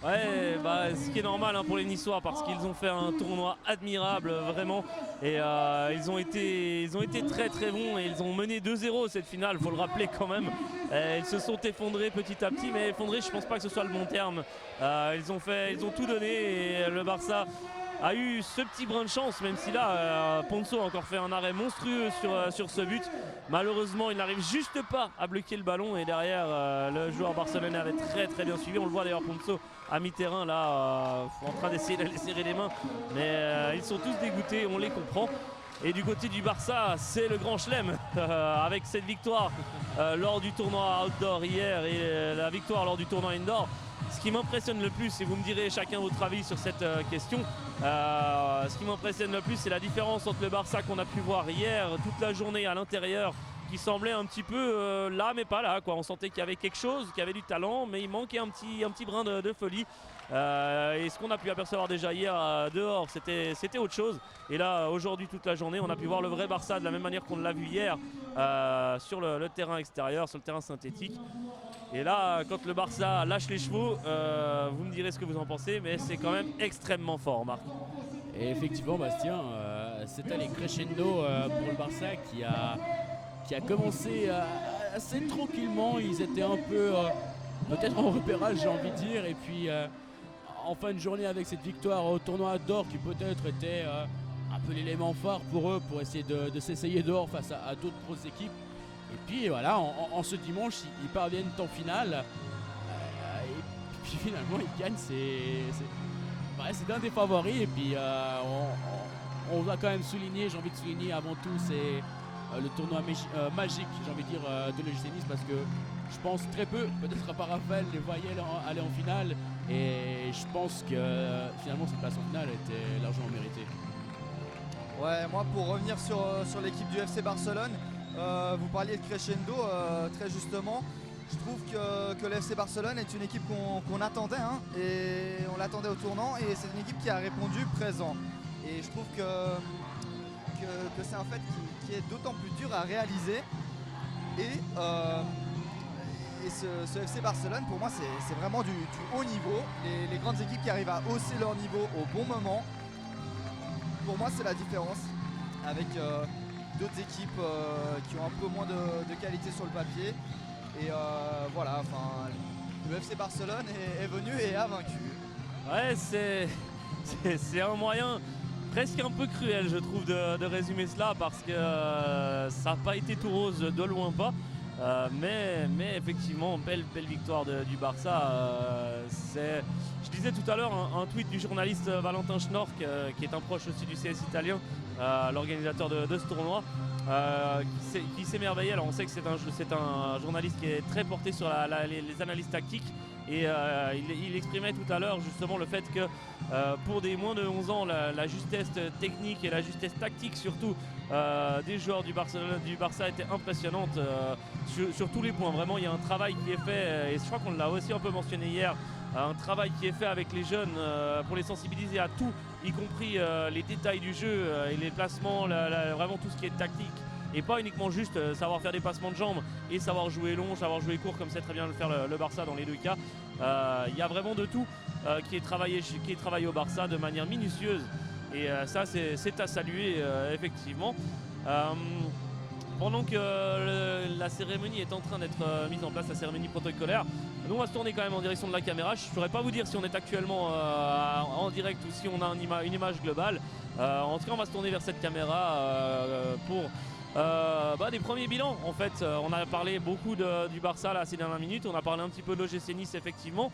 Ouais, ce qui est normal pour les Niçois parce qu'ils ont fait un tournoi admirable vraiment et ils ont été très très bons et ils ont mené 2-0 cette finale, faut le rappeler quand même. Ils se sont effondrés petit à petit, mais effondrés je pense pas que ce soit le bon terme. Ils ont tout donné et le Barça a eu ce petit brin de chance, même si là Ponso a encore fait un arrêt monstrueux sur ce but. Malheureusement il n'arrive juste pas à bloquer le ballon et derrière le joueur barcelonais avait très très bien suivi. On le voit d'ailleurs, Ponso à mi-terrain là en train d'essayer de les serrer les mains, mais ils sont tous dégoûtés, on les comprend. Et du côté du Barça, c'est le grand chelem avec cette victoire lors du tournoi outdoor hier et la victoire lors du tournoi indoor. Ce qui m'impressionne le plus, et vous me direz chacun votre avis sur cette question, ce qui m'impressionne le plus, c'est la différence entre le Barça qu'on a pu voir hier toute la journée à l'intérieur, qui semblait un petit peu là mais pas là, quoi. On sentait qu'il y avait quelque chose, qu'il y avait du talent, mais il manquait un petit brin de folie. Et ce qu'on a pu apercevoir déjà hier dehors, c'était autre chose. Et là aujourd'hui toute la journée on a pu voir le vrai Barça de la même manière qu'on l'a vu hier sur le terrain extérieur, sur le terrain synthétique. Et là quand le Barça lâche les chevaux, vous me direz ce que vous en pensez, mais c'est quand même extrêmement fort, Marc. Et effectivement Bastien, c'est allé crescendo pour le Barça qui a commencé assez tranquillement. Ils étaient un peu peut-être en repérage, j'ai envie de dire, et puis en fin de journée avec cette victoire au tournoi d'or qui peut-être était un peu l'élément phare pour eux pour essayer de s'essayer dehors face à d'autres grosses équipes. Et puis voilà, en ce dimanche ils parviennent en finale et puis finalement ils gagnent. C'est un des favoris et puis on va quand même souligner, j'ai envie de souligner avant tout, c'est le tournoi magique, j'ai envie de dire, de l'OGC Nice, parce que je pense très peu, peut-être à part Raphaël, les voyait aller en finale, et je pense que finalement cette place en finale était largement méritée. Ouais, moi pour revenir sur l'équipe du FC Barcelone, vous parliez de crescendo très justement. Je trouve que le FC Barcelone est une équipe qu'on attendait, et on l'attendait au tournant, et c'est une équipe qui a répondu présent. Et je trouve que c'est un fait qui est d'autant plus dur à réaliser. Et ce FC Barcelone, pour moi, c'est vraiment du haut niveau. Les grandes équipes qui arrivent à hausser leur niveau au bon moment, pour moi, c'est la différence. Avec d'autres équipes qui ont un peu moins de qualité sur le papier. Et voilà, enfin, le FC Barcelone est venu et a vaincu. Ouais, c'est un moyen presque un peu cruel, je trouve, de résumer cela, parce que ça n'a pas été tout rose, de loin pas. Mais effectivement, belle victoire du Barça. Je disais tout à l'heure un tweet du journaliste Valentin Schnork, qui est un proche aussi du CS italien, l'organisateur de ce tournoi, qui s'émerveillait. Alors on sait que c'est un journaliste qui est très porté sur les analyses tactiques. Et il exprimait tout à l'heure justement le fait que pour des moins de 11 ans, la justesse technique et la justesse tactique surtout des joueurs du Barça était impressionnante sur tous les points. Vraiment, il y a un travail qui est fait, et je crois qu'on l'a aussi un peu mentionné hier, un travail qui est fait avec les jeunes pour les sensibiliser à tout, y compris les détails du jeu et les placements, vraiment tout ce qui est tactique. Et pas uniquement juste savoir faire des passements de jambes et savoir jouer long, savoir jouer court, comme sait très bien le faire le Barça dans les deux cas. Il y a vraiment de tout qui est travaillé au Barça de manière minutieuse. Et ça, c'est à saluer, effectivement. Pendant que la cérémonie est en train d'être mise en place, la cérémonie protocolaire, nous on va se tourner quand même en direction de la caméra. Je ne saurais pas vous dire si on est actuellement en direct ou si on a une image globale. En tout cas, on va se tourner vers cette caméra pour des premiers bilans. En fait, on a parlé beaucoup du Barça là, ces dernières minutes. On a parlé un petit peu de l'OGC Nice, effectivement.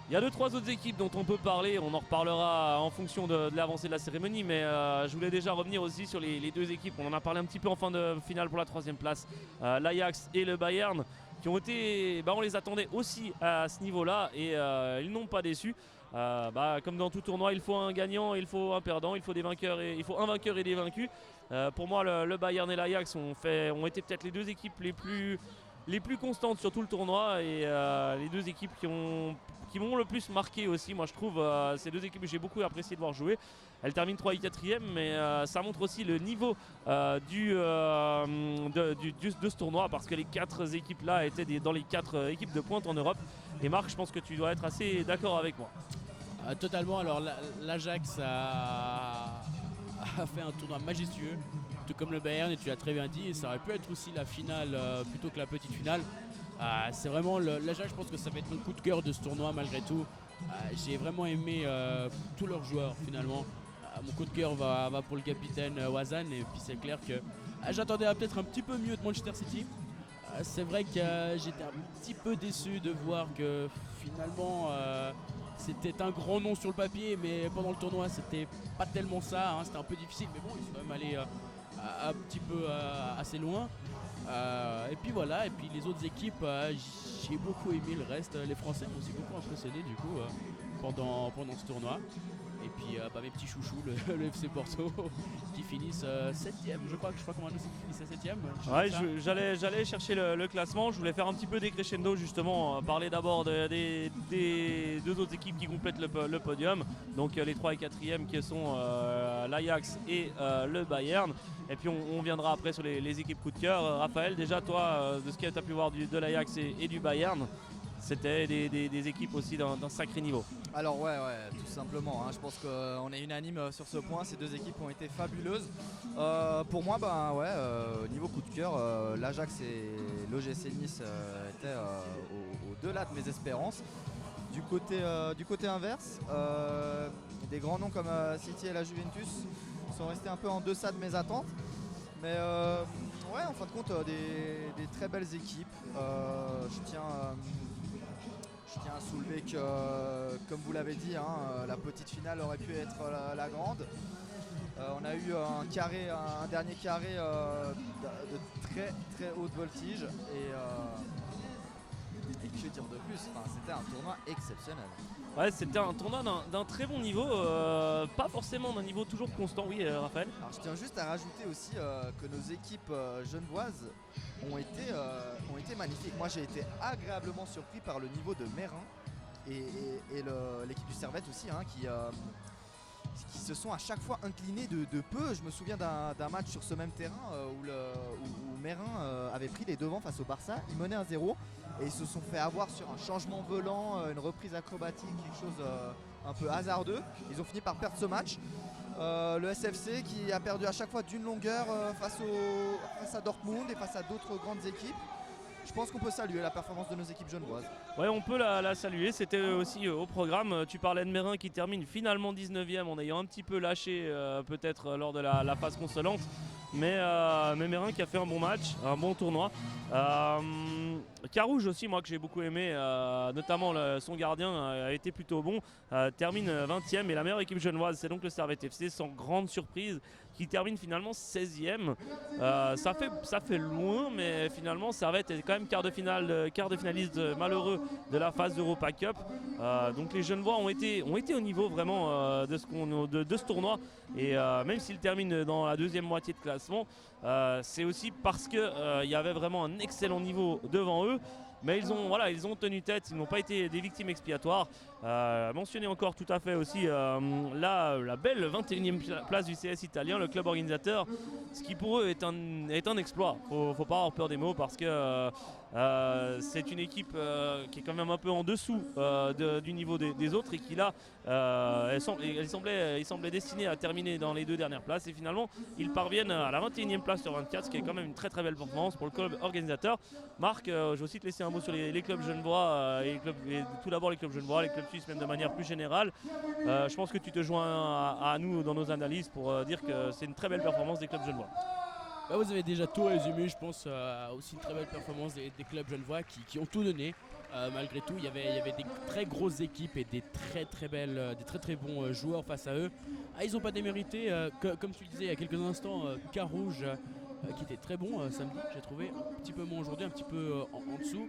Il y a 2-3 autres équipes dont on peut parler, on en reparlera en fonction de l'avancée de la cérémonie, mais je voulais déjà revenir aussi sur les deux équipes. On en a parlé un petit peu en fin de finale pour la 3e place, l'Ajax et le Bayern, qui ont été, on les attendait aussi à ce niveau-là, et ils n'ont pas déçu. Comme dans tout tournoi, il faut un gagnant, il faut un perdant, il faut un vainqueur et des vaincus. Pour moi, le Bayern et l'Ajax ont été peut-être les deux équipes les plus constantes sur tout le tournoi, et les deux équipes qui m'ont le plus marqué aussi. Moi je trouve ces deux équipes que j'ai beaucoup apprécié de voir jouer. Elles terminent 3 et 4e, mais ça montre aussi le niveau de ce tournoi, parce que les 4 équipes là étaient dans les 4 équipes de pointe en Europe. Et Marc, je pense que tu dois être assez d'accord avec moi. Totalement. Alors l'Ajax a fait un tournoi majestueux, tout comme le Bayern, et tu l'as très bien dit, et ça aurait pu être aussi la finale plutôt que la petite finale. C'est vraiment l'Ajax, je pense que ça va être mon coup de cœur de ce tournoi malgré tout. J'ai vraiment aimé tous leurs joueurs finalement. Mon coup de cœur va pour le capitaine Wazan, et puis c'est clair que j'attendais peut-être un petit peu mieux de Manchester City. C'est vrai que j'étais un petit peu déçu de voir que finalement c'était un grand nom sur le papier, mais pendant le tournoi c'était pas tellement ça, c'était un peu difficile, mais bon, ils sont quand même allés un petit peu assez loin. Et puis voilà, et puis les autres équipes, j'ai beaucoup aimé le reste. Les Français m'ont aussi beaucoup impressionné du coup pendant ce tournoi. Et puis mes petits chouchous, le FC Porto, qui finissent 7e, je crois qu'on va nous finir 7e. Ouais, j'allais chercher le classement. Je voulais faire un petit peu des crescendo, justement, parler d'abord des deux autres équipes qui complètent le podium. Donc les 3 et 4e qui sont l'Ajax et le Bayern. Et puis on viendra après sur les équipes coup de cœur. Raphaël, déjà toi, de ce que tu as pu voir de l'Ajax et du Bayern, c'était des équipes aussi d'un sacré niveau. Alors ouais, tout simplement, je pense qu'on est unanime sur ce point. Ces deux équipes ont été fabuleuses. Pour moi, niveau coup de cœur, l'Ajax et l'OGC Nice étaient au-delà de mes espérances. Du côté inverse, des grands noms comme City et la Juventus sont restés un peu en deçà de mes attentes. Mais en fin de compte, des très belles équipes. Je tiens à soulever que, comme vous l'avez dit, la petite finale aurait pu être la grande. On a eu un dernier carré de très très haute voltige, et que dire de plus, c'était un tournoi exceptionnel. Ouais, c'était un tournoi d'un très bon niveau, pas forcément d'un niveau toujours constant, oui Raphaël. Alors je tiens juste à rajouter aussi que nos équipes genevoises ont été magnifiques. Moi j'ai été agréablement surpris par le niveau de Mérin et l'équipe du Servette aussi, qui se sont à chaque fois inclinés de peu. Je me souviens d'un match sur ce même terrain où Mérin avait pris les devants face au Barça. Ils menaient 1-0 et ils se sont fait avoir sur un changement volant, une reprise acrobatique, quelque chose un peu hasardeux. Ils ont fini par perdre ce match. Le SFC qui a perdu à chaque fois d'une longueur face à Dortmund et face à d'autres grandes équipes. Je pense qu'on peut saluer la performance de nos équipes genevoises. Ouais, on peut la saluer. C'était aussi au programme. Tu parlais de Mérin qui termine finalement 19e en ayant un petit peu lâché peut-être lors de la phase consolante. Mais Mérin qui a fait un bon match, un bon tournoi. Carouge aussi, moi que j'ai beaucoup aimé, notamment son gardien a été plutôt bon. Termine 20e et la meilleure équipe genevoise, c'est donc le Servette FC, sans grande surprise, qui termine finalement 16e. Ça fait loin, mais finalement Servette est quand même quart de finaliste malheureux de la phase d'Europa Cup. Donc les Genevois ont été au niveau vraiment de ce tournoi. Et même s'ils terminent dans la deuxième moitié de classement, c'est aussi parce qu'il y avait vraiment un excellent niveau devant eux. Mais ils ont tenu tête, ils n'ont pas été des victimes expiatoires. Mentionner encore tout à fait aussi la belle 21e place du CS italien, le club organisateur, ce qui pour eux est un exploit. Faut pas avoir peur des mots parce que c'est une équipe qui est quand même un peu en dessous du niveau des autres et qui là, elle semblait destinée à terminer dans les 2 dernières places et finalement ils parviennent à la 21e place sur 24, ce qui est quand même une très très belle performance pour le club organisateur. Marc, je vais aussi te laisser un mot sur les clubs genevois et tout d'abord les clubs genevois, les clubs suisses même de manière plus générale. Je pense que tu te joins à nous dans nos analyses pour dire que c'est une très belle performance des clubs genevois. Bah, vous avez déjà tout résumé, je pense aussi une très belle performance des clubs genevois qui ont tout donné. Malgré tout, il y avait des très grosses équipes et des très bons joueurs face à eux. Ils n'ont pas démérité, comme tu le disais il y a quelques instants, Carouge qui était très bon samedi, j'ai trouvé un petit peu moins aujourd'hui, un petit peu en dessous.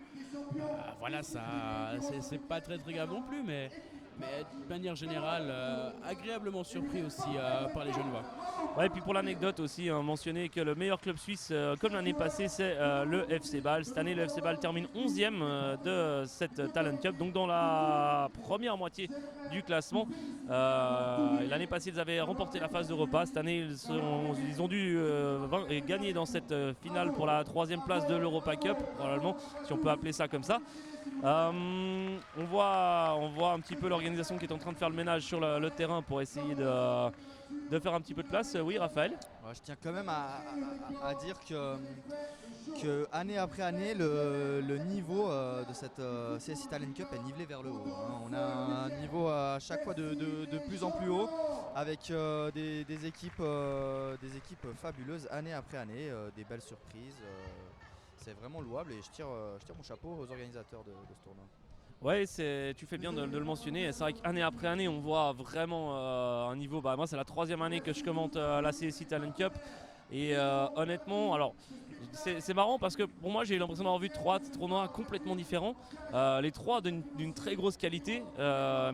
Voilà, ça c'est pas très grave non plus, mais de manière générale, agréablement surpris aussi par les Genevois. Ouais, et puis pour l'anecdote aussi, mentionner que le meilleur club suisse, comme l'année passée, c'est le FC Bâle. Cette année, le FC Bâle termine 11e de cette Talent Cup, donc dans la première moitié du classement. L'année passée, ils avaient remporté la phase d'Europa. Cette année, ils ont dû gagner dans cette finale pour la 3e place de l'Europa Cup, probablement, si on peut appeler ça comme ça. On voit un petit peu l'organisation qui est en train de faire le ménage sur le terrain pour essayer de faire un petit peu de place. Oui, Raphaël. Ouais, je tiens quand même à dire que année après année, le niveau de cette CS Talent Cup est nivelé vers le haut. On a un niveau à chaque fois de plus en plus haut avec des équipes fabuleuses année après année, des belles surprises. C'est vraiment louable et je tire mon chapeau aux organisateurs de ce tournoi. Ouais, tu fais bien de le mentionner. C'est vrai qu'année après année, on voit vraiment un niveau. Moi, c'est la 3e année que je commente la CSI Talent Cup. Et honnêtement, alors, c'est marrant parce que pour moi, j'ai eu l'impression d'avoir vu 3 tournois complètement différents. Les 3 d'une très grosse qualité,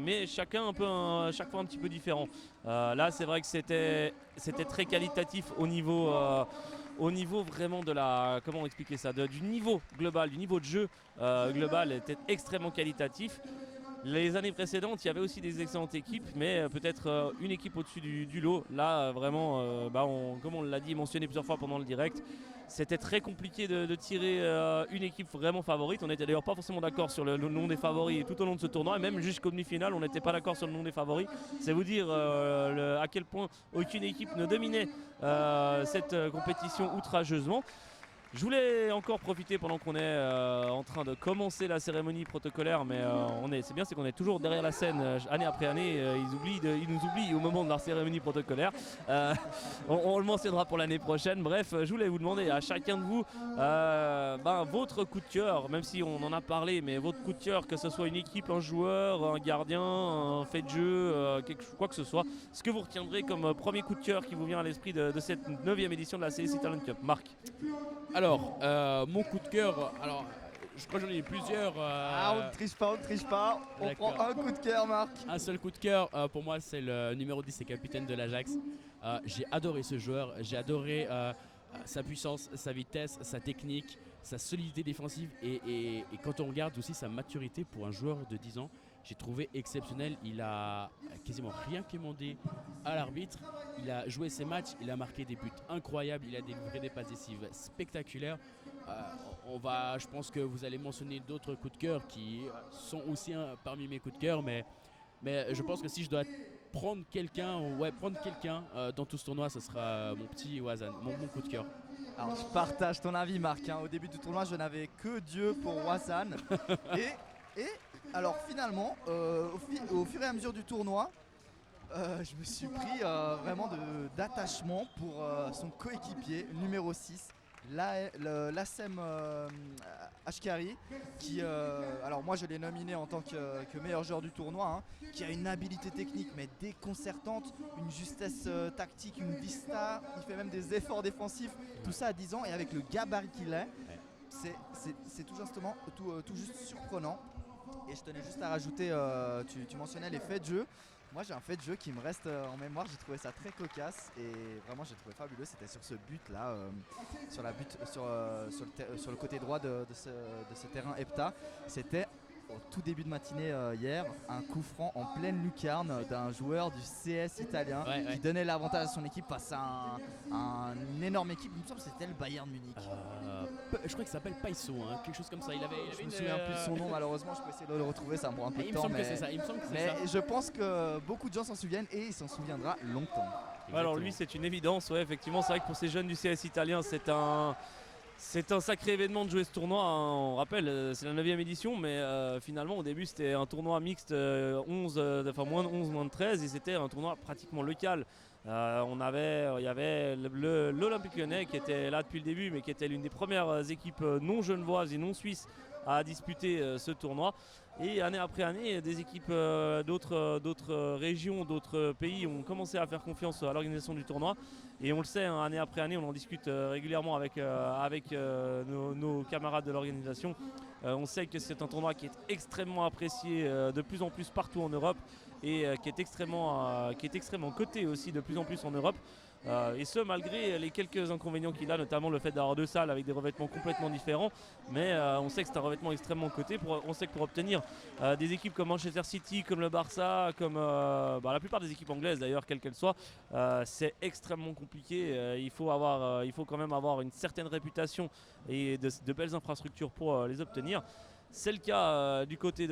mais chaque fois un petit peu différent. Là, c'est vrai que c'était très qualitatif au niveau vraiment de comment expliquer ça, du niveau global, du niveau de jeu global était extrêmement qualitatif. Les années précédentes, il y avait aussi des excellentes équipes, mais peut-être une équipe au-dessus du lot. Là, vraiment, comme on l'a dit, mentionné plusieurs fois pendant le direct, c'était très compliqué de tirer une équipe vraiment favorite. On n'était d'ailleurs pas forcément d'accord sur le nom des favoris tout au long de ce tournoi, et même jusqu'au demi-finale, on n'était pas d'accord sur le nom des favoris. C'est vous dire à quel point aucune équipe ne dominait cette compétition outrageusement. Je voulais encore profiter pendant qu'on est en train de commencer la cérémonie protocolaire, mais c'est bien, c'est qu'on est toujours derrière la scène année après année. Ils nous oublient au moment de leur cérémonie protocolaire. On le mentionnera pour l'année prochaine. Bref, je voulais vous demander à chacun de vous votre coup de cœur, même si on en a parlé, mais votre coup de cœur, que ce soit une équipe, un joueur, un gardien, un fait de jeu, quoi que ce soit, ce que vous retiendrez comme premier coup de cœur qui vous vient à l'esprit de cette 9e édition de la CSI Talent Cup. Marc. Alors, mon coup de cœur, je crois que j'en ai plusieurs. On ne triche pas. On prend un coup de cœur, Marc. Un seul coup de cœur, pour moi, c'est le numéro 10 et capitaine de l'Ajax. J'ai adoré ce joueur, j'ai adoré sa puissance, sa vitesse, sa technique, sa solidité défensive et quand on regarde aussi sa maturité pour un joueur de 10 ans, j'ai trouvé exceptionnel. Il a quasiment rien commandé à l'arbitre. Il a joué ses matchs, il a marqué des buts incroyables, il a délivré des passes décisives spectaculaires. Je pense que vous allez mentionner d'autres coups de cœur qui sont aussi parmi mes coups de cœur, mais je pense que si je dois prendre quelqu'un dans tout ce tournoi, ce sera mon petit Wazan, mon coup de cœur. Alors je partage ton avis Marc, hein. Au début du tournoi je n'avais que Dieu pour Wazan et alors finalement au fur et à mesure du tournoi je me suis pris vraiment d'attachement pour son coéquipier numéro 6, Lassem Ashkari, qui alors moi je l'ai nominé en tant que meilleur joueur du tournoi, hein, qui a une habilité technique mais déconcertante, une justesse tactique, une vista, il fait même des efforts défensifs, tout ça à 10 ans, et avec le gabarit qu'il est, c'est tout juste surprenant. Et je tenais juste à rajouter, tu mentionnais les faits de jeu. Moi j'ai un fait de jeu qui me reste en mémoire, j'ai trouvé ça très cocasse et vraiment j'ai trouvé fabuleux, c'était sur ce but là, sur le côté droit de ce terrain Hepta. C'était au tout début de matinée hier, un coup franc en pleine lucarne d'un joueur du CS italien qui donnait l'avantage à son équipe face à une énorme équipe, il me semble que c'était le Bayern Munich. Je crois qu'il s'appelle Paiso, hein, quelque chose comme ça. Je me souviens plus de son nom malheureusement, je peux essayer de le retrouver, ça me prend un peu de temps. Il me semble que c'est ça. Je pense que beaucoup de gens s'en souviennent et il s'en souviendra longtemps. Exactement. Alors lui c'est une évidence, ouais, effectivement c'est vrai que pour ces jeunes du CS italien c'est un sacré événement de jouer ce tournoi, hein. On rappelle, c'est la 9e édition, mais finalement au début c'était un tournoi mixte moins de 11, moins de 13, et c'était un tournoi pratiquement local. Il y avait l'Olympique Lyonnais qui était là depuis le début, mais qui était l'une des premières équipes non genevoises et non suisses à disputer ce tournoi. Et année après année, des équipes d'autres régions, d'autres pays ont commencé à faire confiance à l'organisation du tournoi. Et on le sait, hein, année après année, on en discute régulièrement avec nos camarades de l'organisation. On sait que c'est un tournoi qui est extrêmement apprécié de plus en plus partout en Europe et qui est extrêmement coté aussi de plus en plus en Europe. Et ce malgré les quelques inconvénients qu'il a, notamment le fait d'avoir 2 salles avec des revêtements complètement différents, mais on sait que c'est un revêtement extrêmement coté. On sait que pour obtenir des équipes comme Manchester City, comme le Barça, comme la plupart des équipes anglaises d'ailleurs, quelles qu'elles soient, c'est extrêmement compliqué. Il faut quand même avoir une certaine réputation et de belles infrastructures pour les obtenir. C'est le cas du côté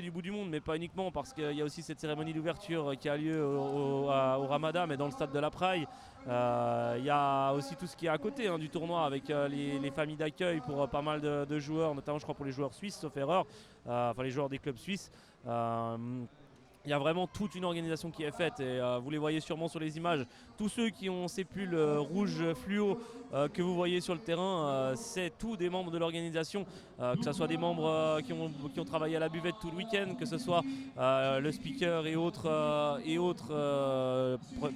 du bout du monde, mais pas uniquement, parce qu'il y a aussi cette cérémonie d'ouverture qui a lieu au Ramadan, mais dans le stade de la Praille. Il y a aussi tout ce qui est à côté du tournoi, avec les familles d'accueil pour pas mal de joueurs, notamment je crois pour les joueurs suisses, sauf erreur, les joueurs des clubs suisses. Il y a vraiment toute une organisation qui est faite et vous les voyez sûrement sur les images. Tous ceux qui ont ces pulls rouge fluo que vous voyez sur le terrain, c'est tous des membres de l'organisation, que ce soit des membres qui ont travaillé à la buvette tout le week-end, que ce soit le speaker et autres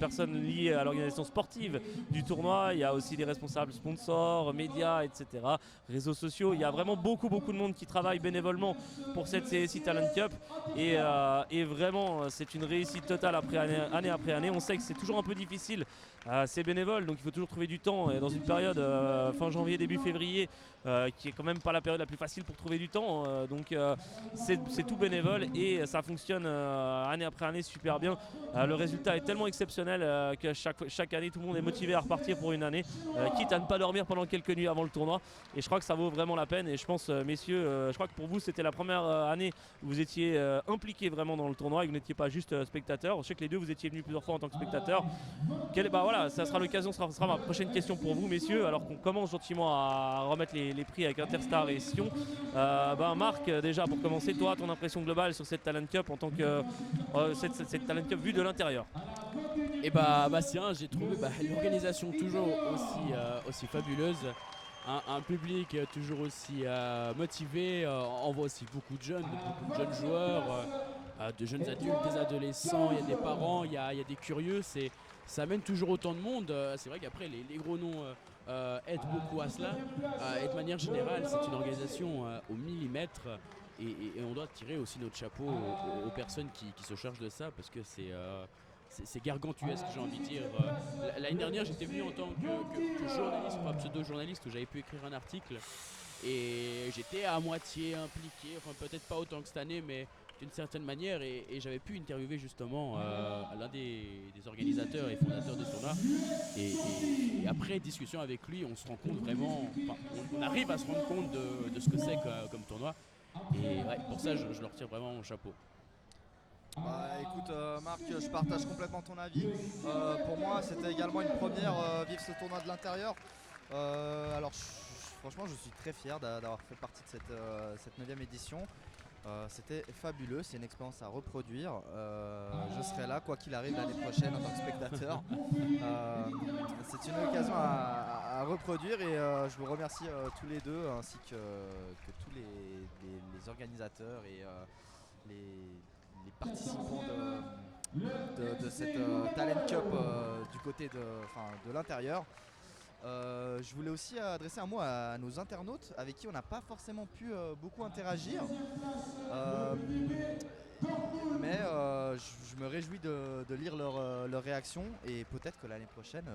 personnes liées à l'organisation sportive du tournoi. Il y a aussi des responsables sponsors, médias, etc., réseaux sociaux. Il y a vraiment beaucoup de monde qui travaille bénévolement pour cette CSI Talent Cup et vraiment c'est une réussite totale année après année. On sait que c'est toujours un peu difficile, c'est bénévole, donc il faut toujours trouver du temps, et dans une période fin janvier, début février, qui est quand même pas la période la plus facile pour trouver du temps, donc c'est tout bénévole et ça fonctionne année après année super bien. Le résultat est tellement exceptionnel que chaque année tout le monde est motivé à repartir pour une année, quitte à ne pas dormir pendant quelques nuits avant le tournoi, et je crois que ça vaut vraiment la peine. Et je pense, messieurs, je crois que pour vous c'était la première année où vous étiez impliqués vraiment dans le tournoi et que vous n'étiez pas juste spectateur. Je sais que les deux vous étiez venus plusieurs fois en tant que spectateur. Ça sera l'occasion, ce sera ma prochaine question pour vous, messieurs, alors qu'on commence gentiment à remettre les prix avec Interstar et Sion. Marc, déjà pour commencer, toi, ton impression globale sur cette Talent Cup en tant que cette Talent Cup vue de l'intérieur? Et Bastien, j'ai trouvé l'organisation toujours aussi fabuleuse. Un public toujours aussi motivé. On voit aussi beaucoup de jeunes joueurs, de jeunes adultes, des adolescents, il y a des parents, il y a des curieux. Ça amène toujours autant de monde. C'est vrai qu'après les gros noms aident beaucoup à cela. Et de manière générale, c'est une organisation au millimètre. Et on doit tirer aussi notre chapeau aux personnes qui se chargent de ça, parce que c'est gargantuesque, j'ai envie de dire. L'année dernière, j'étais venu en tant que journaliste, enfin pseudo-journaliste, où j'avais pu écrire un article. Et j'étais à moitié impliqué, enfin peut-être pas autant que cette année, mais d'une certaine manière. Et j'avais pu interviewer justement l'un des organisateurs et fondateurs de ce tournoi. Et après discussion avec lui, on se rend compte vraiment, on arrive à se rendre compte de ce que c'est comme tournoi. Et pour ça, je leur tire vraiment mon chapeau. Écoute Marc, je partage complètement ton avis. Pour moi c'était également une première vivre ce tournoi de l'intérieur. Alors franchement je suis très fier d'avoir fait partie de cette 9e édition. C'était fabuleux, c'est une expérience à reproduire. Je serai là quoi qu'il arrive l'année prochaine en tant que spectateur. C'est une occasion à reproduire et je vous remercie tous les deux ainsi que tous les organisateurs et les participants de cette Talent Cup du côté de l'intérieur. Je voulais aussi adresser un mot à nos internautes avec qui on n'a pas forcément pu beaucoup interagir. Mais je me réjouis de lire leurs réactions et peut-être que l'année prochaine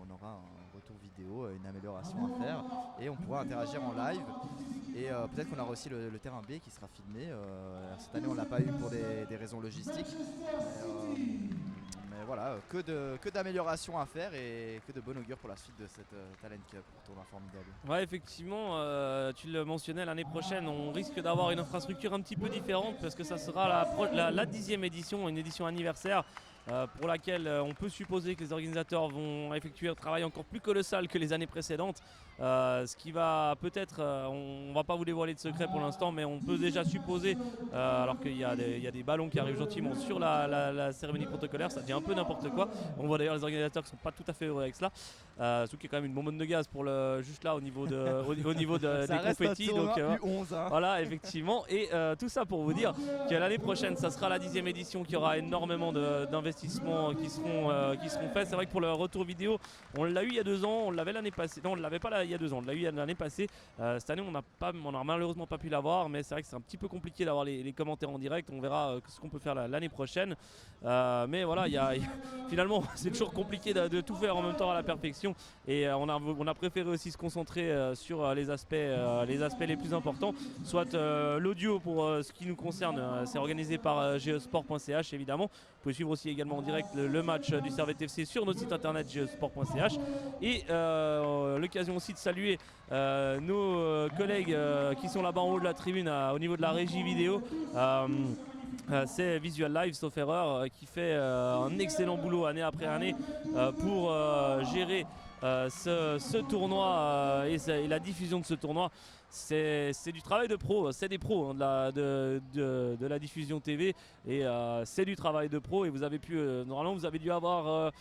on aura un retour vidéo, une amélioration à faire et on pourra interagir en live. Et peut-être qu'on aura aussi le terrain B qui sera filmé. Cette année on ne l'a pas eu pour des raisons logistiques. Mais voilà, que d'améliorations à faire et que de bon augure pour la suite de cette Talent Cup, tournoi formidable. Ouais, effectivement, tu le mentionnais, l'année prochaine, on risque d'avoir une infrastructure un petit peu différente parce que ça sera la 10e édition, une édition anniversaire. Pour laquelle on peut supposer que les organisateurs vont effectuer un travail encore plus colossal que les années précédentes. Ce qui va peut-être, on ne va pas vous dévoiler de secret pour l'instant, mais on peut déjà supposer, alors qu'il y a des ballons qui arrivent gentiment sur la cérémonie protocolaire, ça devient un peu n'importe quoi. On voit d'ailleurs les organisateurs qui ne sont pas tout à fait heureux avec cela. Surtout qu'il y a quand même une bonbonne de gaz pour juste là au niveau des confettis. Donc U11, hein. voilà, effectivement. Et tout ça pour vous dire que l'année prochaine, ça sera la 10e édition, qui aura énormément d'investissements qui seront faits. C'est vrai que pour le retour vidéo, on l'a eu il y a 2 ans, on l'avait l'année passée. Non, on ne l'avait pas il y a 2 ans, on l'a eu l'année passée. Cette année, on n'a malheureusement pas pu l'avoir, mais c'est vrai que c'est un petit peu compliqué d'avoir les commentaires en direct. On verra ce qu'on peut faire l'année prochaine. Mais voilà, finalement, c'est toujours compliqué de tout faire en même temps à la perfection. Et on a préféré aussi se concentrer sur les aspects les plus importants, soit l'audio pour ce qui nous concerne. C'est organisé par gesport.ch évidemment. Vous pouvez suivre aussi également en direct le match du Servette FC sur notre site internet gesport.ch. Et l'occasion aussi de saluer nos collègues qui sont là-bas en haut de la tribune au niveau de la régie vidéo. C'est Visual Live, sauf erreur, qui fait un excellent boulot année après année pour gérer ce tournoi et la diffusion de ce tournoi. C'est du travail de pro, c'est des pros hein, de la diffusion TV et c'est du travail de pro. Et vous avez normalement vous avez dû avoir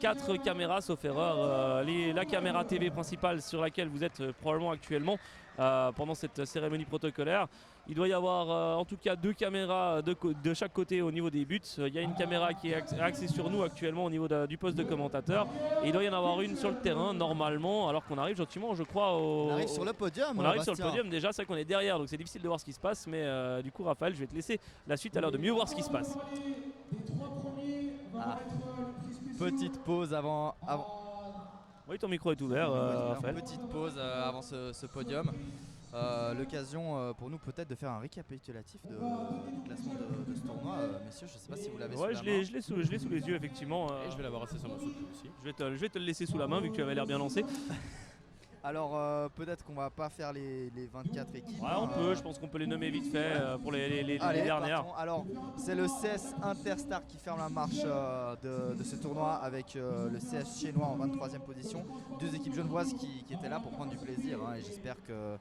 4 caméras sauf erreur, la caméra TV principale sur laquelle vous êtes probablement actuellement pendant cette cérémonie protocolaire. Il doit y avoir en tout cas 2 caméras de chaque côté au niveau des buts. Il y a une caméra qui est axée sur nous actuellement au niveau du poste de commentateur. Et il doit y en avoir une sur le terrain normalement, alors qu'on arrive gentiment, je crois, on arrive sur le podium. On arrive sur le podium déjà, c'est vrai qu'on est derrière, donc c'est difficile de voir ce qui se passe. Mais du coup, Raphaël, je vais te laisser la suite à l'heure de mieux voir ce qui se passe. Petite pause avant... Oui, ton micro est ouvert, Raphaël. Petite pause avant ce podium. L'occasion pour nous peut-être de faire un récapitulatif du classement de ce tournoi. Messieurs, je ne sais pas si vous l'avez sous la main. Je l'ai sous les yeux effectivement. Et je vais l'avoir assez sur mon souffle aussi. Je vais te le laisser sous la main vu que tu avais l'air bien lancé. Alors peut-être qu'on va pas faire les 24 équipes. Ouais, on peut, je pense qu'on peut les nommer vite fait pour les dernières. Partons. Alors c'est le CS Interstar qui ferme la marche de ce tournoi avec le CS Chinois en 23e position. 2 équipes genevoises qui étaient là pour prendre du plaisir hein, et j'espère que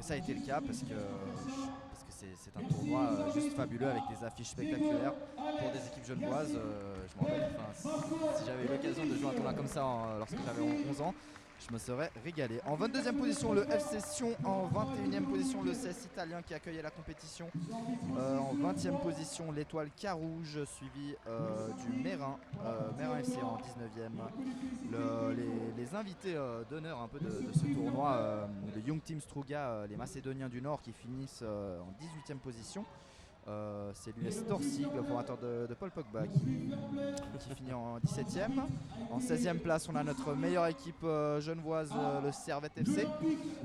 ça a été le cas parce que c'est un tournoi juste fabuleux avec des affiches spectaculaires pour des équipes genevoises. Je me rappelle, si j'avais eu l'occasion de jouer un tournoi comme ça lorsque j'avais 11 ans, je me serais régalé. En 22e position, le FC Sion. En 21e position, le CS Italien qui accueillait la compétition. En 20e position, l'Étoile Carouge, suivi du Mérin FC en 19e. Les invités d'honneur un peu de ce tournoi, le Young Team Struga, les Macédoniens du Nord qui finissent en 18e position. C'est l'US Torcy, le formateur de Paul Pogba qui finit en 17e. En 16e place, on a notre meilleure équipe genevoise, le Servette FC.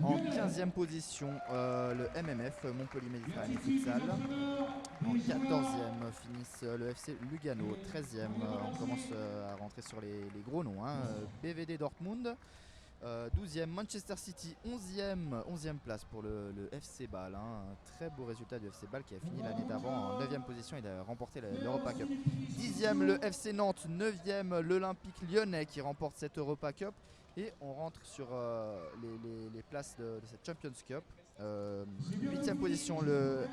En 15e position, le MMF, Montpellier Méditerranée Futsal. En 14e finissent le FC Lugano. 13e, on commence à rentrer sur les gros noms. BVD Dortmund. 12e Manchester City, 11e place pour le FC Bâle, hein. Un très beau résultat du FC Bâle qui a fini l'année d'avant en 9e position, il a remporté l'Europa Cup. 10e le FC Nantes, 9e l'Olympique Lyonnais qui remporte cette Europa Cup. Et on rentre sur les places de cette Champions Cup. 8e position le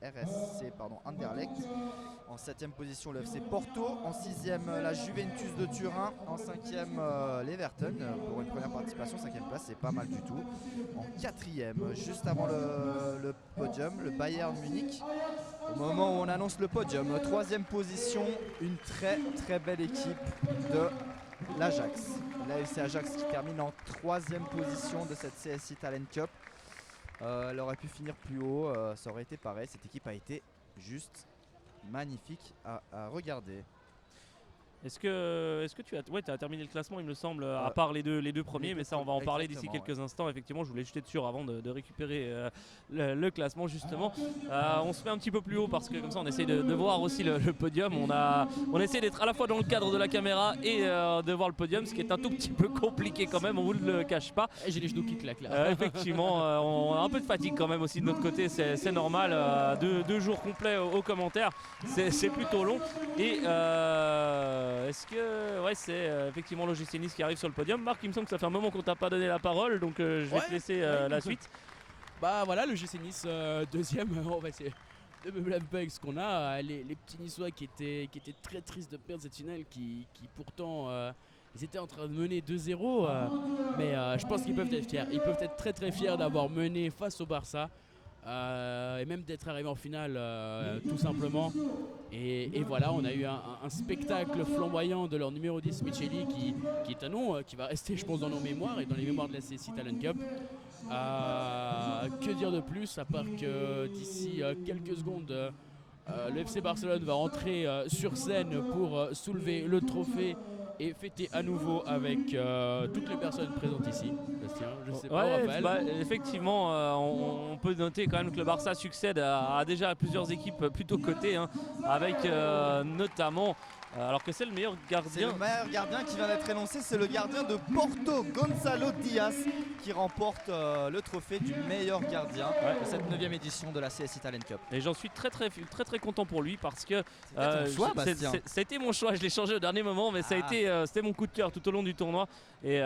RSC Anderlecht. En 7e position le FC Porto. En 6e la Juventus de Turin. En 5e l'Everton pour une première participation. 5e place, c'est pas mal du tout. En 4e, juste avant le podium, le Bayern Munich. Au moment où on annonce le podium, 3e position, une très très belle équipe de l'Ajax. L'AFC Ajax qui termine en 3e position de cette CSI Talent Cup. Elle aurait pu finir plus haut, ça aurait été pareil. Cette équipe a été juste magnifique à regarder. Est-ce que tu as terminé le classement, il me semble, à part les deux premiers, mais ça on va en parler d'ici quelques instants. Effectivement, je voulais jeter dessus avant de récupérer le classement justement. On se met un petit peu plus haut parce que comme ça on essaie de voir aussi le podium. On essaie d'être à la fois dans le cadre de la caméra et de voir le podium, ce qui est un tout petit peu compliqué quand même, on vous le cache pas. J'ai les genoux qui claquent là. Effectivement, on a un peu de fatigue quand même aussi de notre côté, c'est normal. Deux jours complets aux commentaires, c'est plutôt long. Et est-ce que c'est effectivement l'OGC Nice qui arrive sur le podium. Marc, il me semble que ça fait un moment qu'on t'a pas donné la parole, donc je vais te laisser la suite. Bah voilà, le GC Nice deuxième, on va essayer de me blâmer avec ce qu'on a. Les petits Niçois qui étaient très tristes de perdre cette finale, qui pourtant ils étaient en train de mener 2-0, mais je pense qu'ils peuvent être fiers. Ils peuvent être très très fiers d'avoir mené face au Barça. Et même d'être arrivé en finale tout simplement et voilà, on a eu un spectacle flamboyant de leur numéro 10 Micheli qui est un nom qui va rester je pense dans nos mémoires et dans les mémoires de la CSI Talent Cup. Que dire de plus à part que d'ici quelques secondes le FC Barcelone va rentrer sur scène pour soulever le trophée et fêter à nouveau avec toutes les personnes présentes ici. Bastien, je sais pas, Raphaël. Effectivement, on peut noter quand même que le Barça succède à déjà plusieurs équipes plutôt cotées, hein, avec notamment alors que c'est le meilleur gardien. C'est le meilleur gardien qui vient d'être énoncé, c'est le gardien de Porto, Gonçalo Diaz, qui remporte le trophée du meilleur gardien de cette 9e édition de la CSI Talent Cup. Et j'en suis très content pour lui parce que Bastien. ça a été mon choix, je l'ai changé au dernier moment, mais c'était mon coup de cœur tout au long du tournoi. Et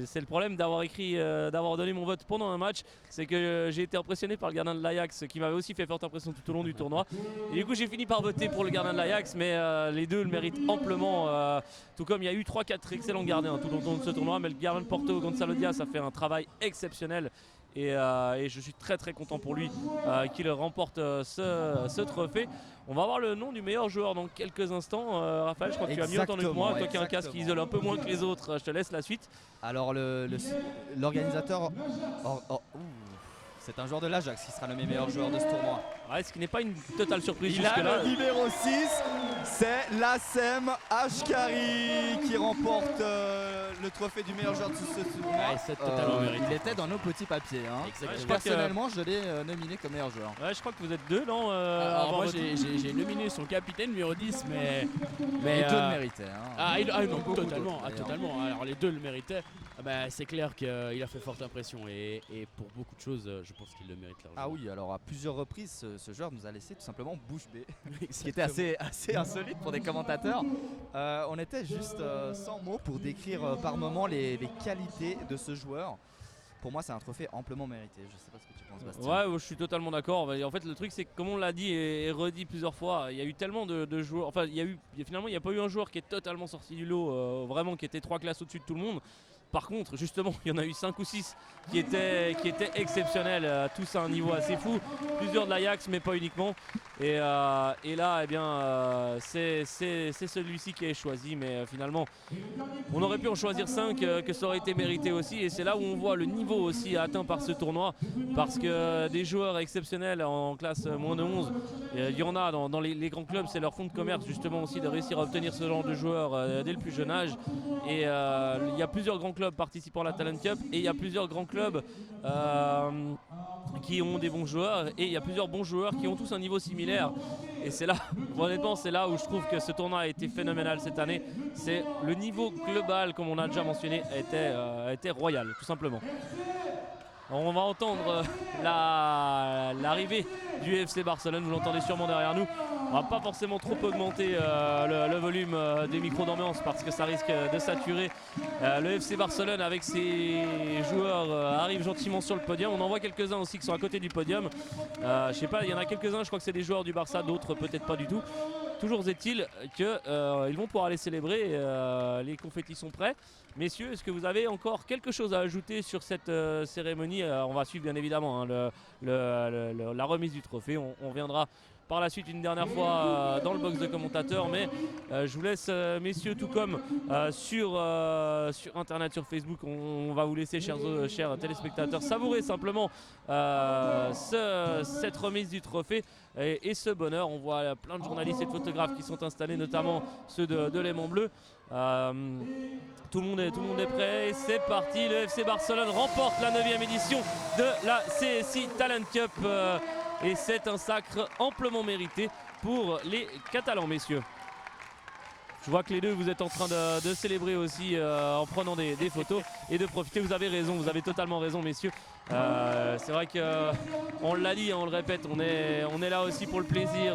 c'est le problème d'avoir donné mon vote pendant un match, c'est que j'ai été impressionné par le gardien de l'Ajax qui m'avait aussi fait forte impression tout au long du tournoi. Et du coup j'ai fini par voter pour le gardien de l'Ajax, mais les deux le méritent amplement, tout comme il y a eu 3-4 excellents gardiens tout au long de ce tournoi, mais le gardien de Porto, Gonçalo Diaz, a fait un travail exceptionnel. Et je suis très content pour lui qu'il remporte ce trophée. On va avoir le nom du meilleur joueur dans quelques instants. Raphaël, je crois que tu as mieux entendu que moi. Toi qui as un casque qui isole un peu moins que les autres, je te laisse la suite. Alors l'organisateur... c'est un joueur de l'Ajax qui sera le meilleur joueur de ce tournoi. Ouais, ce qui n'est pas une totale surprise Il jusque-là. a le numéro 6, c'est Lassem Ashkari qui remporte le trophée du meilleur joueur de ce tournoi. Ouais, c'est totalement mérité. Il était dans nos petits papiers. Hein. Ouais, Personnellement, je l'ai nominé comme meilleur joueur. Ouais, je crois que vous êtes deux, non Alors moi j'ai nominé son capitaine numéro 10, mais les deux le méritaient. Hein. Non, totalement. Alors les deux le méritaient. C'est clair qu'il a fait forte impression et pour beaucoup de choses, je pense qu'il le mérite largement. Ah oui, alors à plusieurs reprises, ce joueur nous a laissé tout simplement bouche bée, ce qui était assez insolite pour des commentateurs. On était juste sans mots pour décrire par moment les qualités de ce joueur. Pour moi, c'est un trophée amplement mérité. Je sais pas ce que tu penses, Bastien. Ouais, je suis totalement d'accord. En fait, le truc, c'est que comme on l'a dit et redit plusieurs fois, il y a eu tellement de joueurs. Enfin, finalement, il n'y a pas eu un joueur qui est totalement sorti du lot, vraiment qui était 3 classes au-dessus de tout le monde. Par contre, justement, il y en a eu 5 ou 6 qui étaient exceptionnels, tous à un niveau assez fou. Plusieurs de l'Ajax, mais pas uniquement. Et là, eh bien, c'est celui-ci qui est choisi. Mais finalement, on aurait pu en choisir 5 que ça aurait été mérité aussi. Et c'est là où on voit le niveau aussi atteint par ce tournoi. Parce que des joueurs exceptionnels en classe moins de 11, il y en a dans les grands clubs. C'est leur fonds de commerce, justement, aussi de réussir à obtenir ce genre de joueurs dès le plus jeune âge. Et il y a plusieurs grands clubs participant à la Talent Cup et il y a plusieurs grands clubs qui ont des bons joueurs et il y a plusieurs bons joueurs qui ont tous un niveau similaire. Et c'est là, honnêtement, c'est là où je trouve que ce tournoi a été phénoménal cette année. C'est le niveau global, comme on a déjà mentionné, était royal, tout simplement. On va entendre l'arrivée du FC Barcelone, vous l'entendez sûrement derrière nous. On va pas forcément trop augmenter le volume des micros d'ambiance parce que ça risque de saturer. Le FC Barcelone avec ses joueurs arrive gentiment sur le podium. On en voit quelques-uns aussi qui sont à côté du podium. Je sais pas, il y en a quelques-uns, je crois que c'est des joueurs du Barça, d'autres peut-être pas du tout. Toujours est-il qu'ils vont pouvoir aller célébrer, les confettis sont prêts. Messieurs, est-ce que vous avez encore quelque chose à ajouter sur cette cérémonie? On va suivre bien évidemment hein, la remise du trophée. On viendra par la suite une dernière fois dans le box de commentateurs, mais je vous laisse messieurs, tout comme sur internet, sur Facebook, on va vous laisser chers téléspectateurs savourer simplement cette remise du trophée et ce bonheur. On voit plein de journalistes et de photographes qui sont installés, notamment ceux de l'Aimant Bleu. Tout le monde est prêt et c'est parti. Le FC Barcelone remporte la 9e édition de la CSI Talent Cup et c'est un sacre amplement mérité pour les Catalans, messieurs. Je vois que les deux vous êtes en train de célébrer aussi en prenant des photos et de profiter. Vous avez raison, vous avez totalement raison, messieurs. C'est vrai qu'on l'a dit, on le répète, on est là aussi pour le plaisir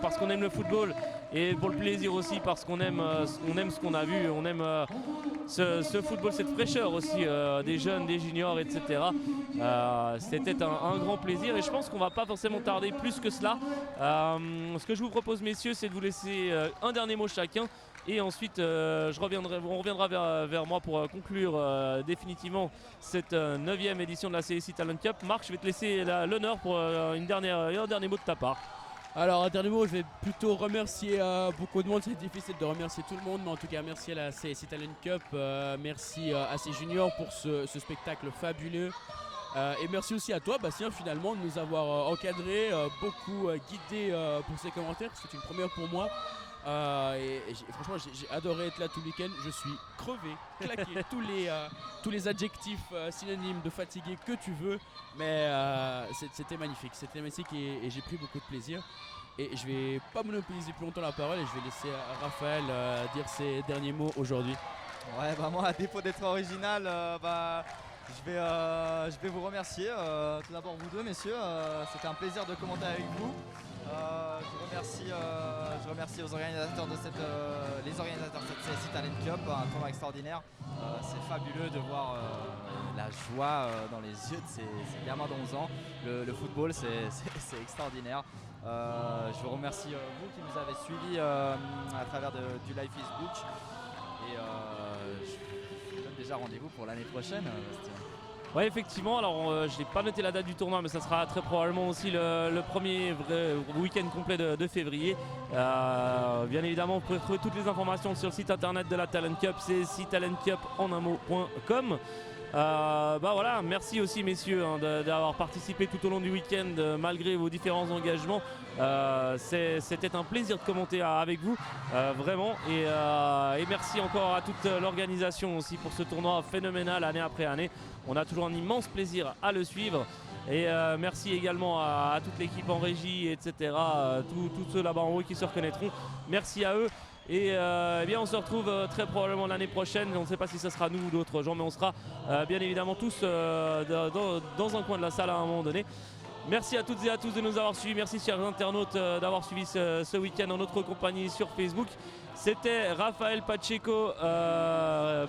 parce qu'on aime le football et pour le plaisir aussi parce qu'on aime ce qu'on a vu, on aime ce football, cette fraîcheur aussi des jeunes, des juniors, etc. C'était un grand plaisir et je pense qu'on va pas forcément tarder plus que cela. Ce que je vous propose, messieurs, c'est de vous laisser un dernier mot chacun. Et ensuite, on reviendra vers moi pour conclure définitivement cette 9e édition de la CSI Talent Cup. Marc, je vais te laisser l'honneur pour un dernier mot de ta part. Alors un dernier mot, je vais plutôt remercier beaucoup de monde. C'est difficile de remercier tout le monde, mais en tout cas merci à la CSI Talent Cup, merci à ces juniors pour ce spectacle fabuleux. Et merci aussi à toi Bastien finalement de nous avoir encadré, beaucoup guidé pour ces commentaires. C'est une première pour moi. Franchement j'ai adoré être là tout le week-end. Je suis crevé, claqué, tous les adjectifs synonymes de fatigué que tu veux, mais c'était magnifique et j'ai pris beaucoup de plaisir. Et je vais pas monopoliser plus longtemps la parole et je vais laisser Raphaël dire ses derniers mots aujourd'hui. Ouais, bah moi à défaut d'être original, je vais vous remercier tout d'abord vous deux messieurs, c'était un plaisir de commenter avec vous. Je remercie les organisateurs de cette CSI Talent Cup, un tournoi extraordinaire. C'est fabuleux de voir la joie dans les yeux de ces gamins de 11 ans. Le football, c'est extraordinaire. Je vous remercie vous qui nous avez suivis à travers du live Facebook. Et je vous donne déjà rendez-vous pour l'année prochaine, Bastien. Oui, effectivement, alors je n'ai pas noté la date du tournoi, mais ça sera très probablement aussi le premier vrai week-end complet de février. Bien évidemment, vous pouvez trouver toutes les informations sur le site internet de la Talent Cup, c'est talentcup.com. Voilà, merci aussi messieurs d'avoir participé tout au long du week-end malgré vos différents engagements. C'était un plaisir de commenter avec vous, vraiment, et merci encore à toute l'organisation aussi pour ce tournoi phénoménal année après année. On a toujours un immense plaisir à le suivre. Et merci également à toute l'équipe en régie, etc. Tous ceux là-bas en haut qui se reconnaîtront. Merci à eux. Et bien on se retrouve très probablement l'année prochaine. On ne sait pas si ce sera nous ou d'autres gens, mais on sera bien évidemment tous dans un coin de la salle à un moment donné. Merci à toutes et à tous de nous avoir suivis. Merci chers internautes d'avoir suivi ce week-end en notre compagnie sur Facebook. C'était Raphaël Pacheco,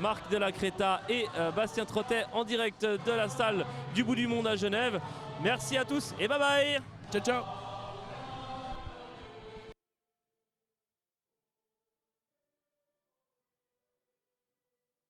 Marc de la Creta et Bastien Trottet en direct de la salle du bout du monde à Genève. Merci à tous et bye bye. Ciao ciao.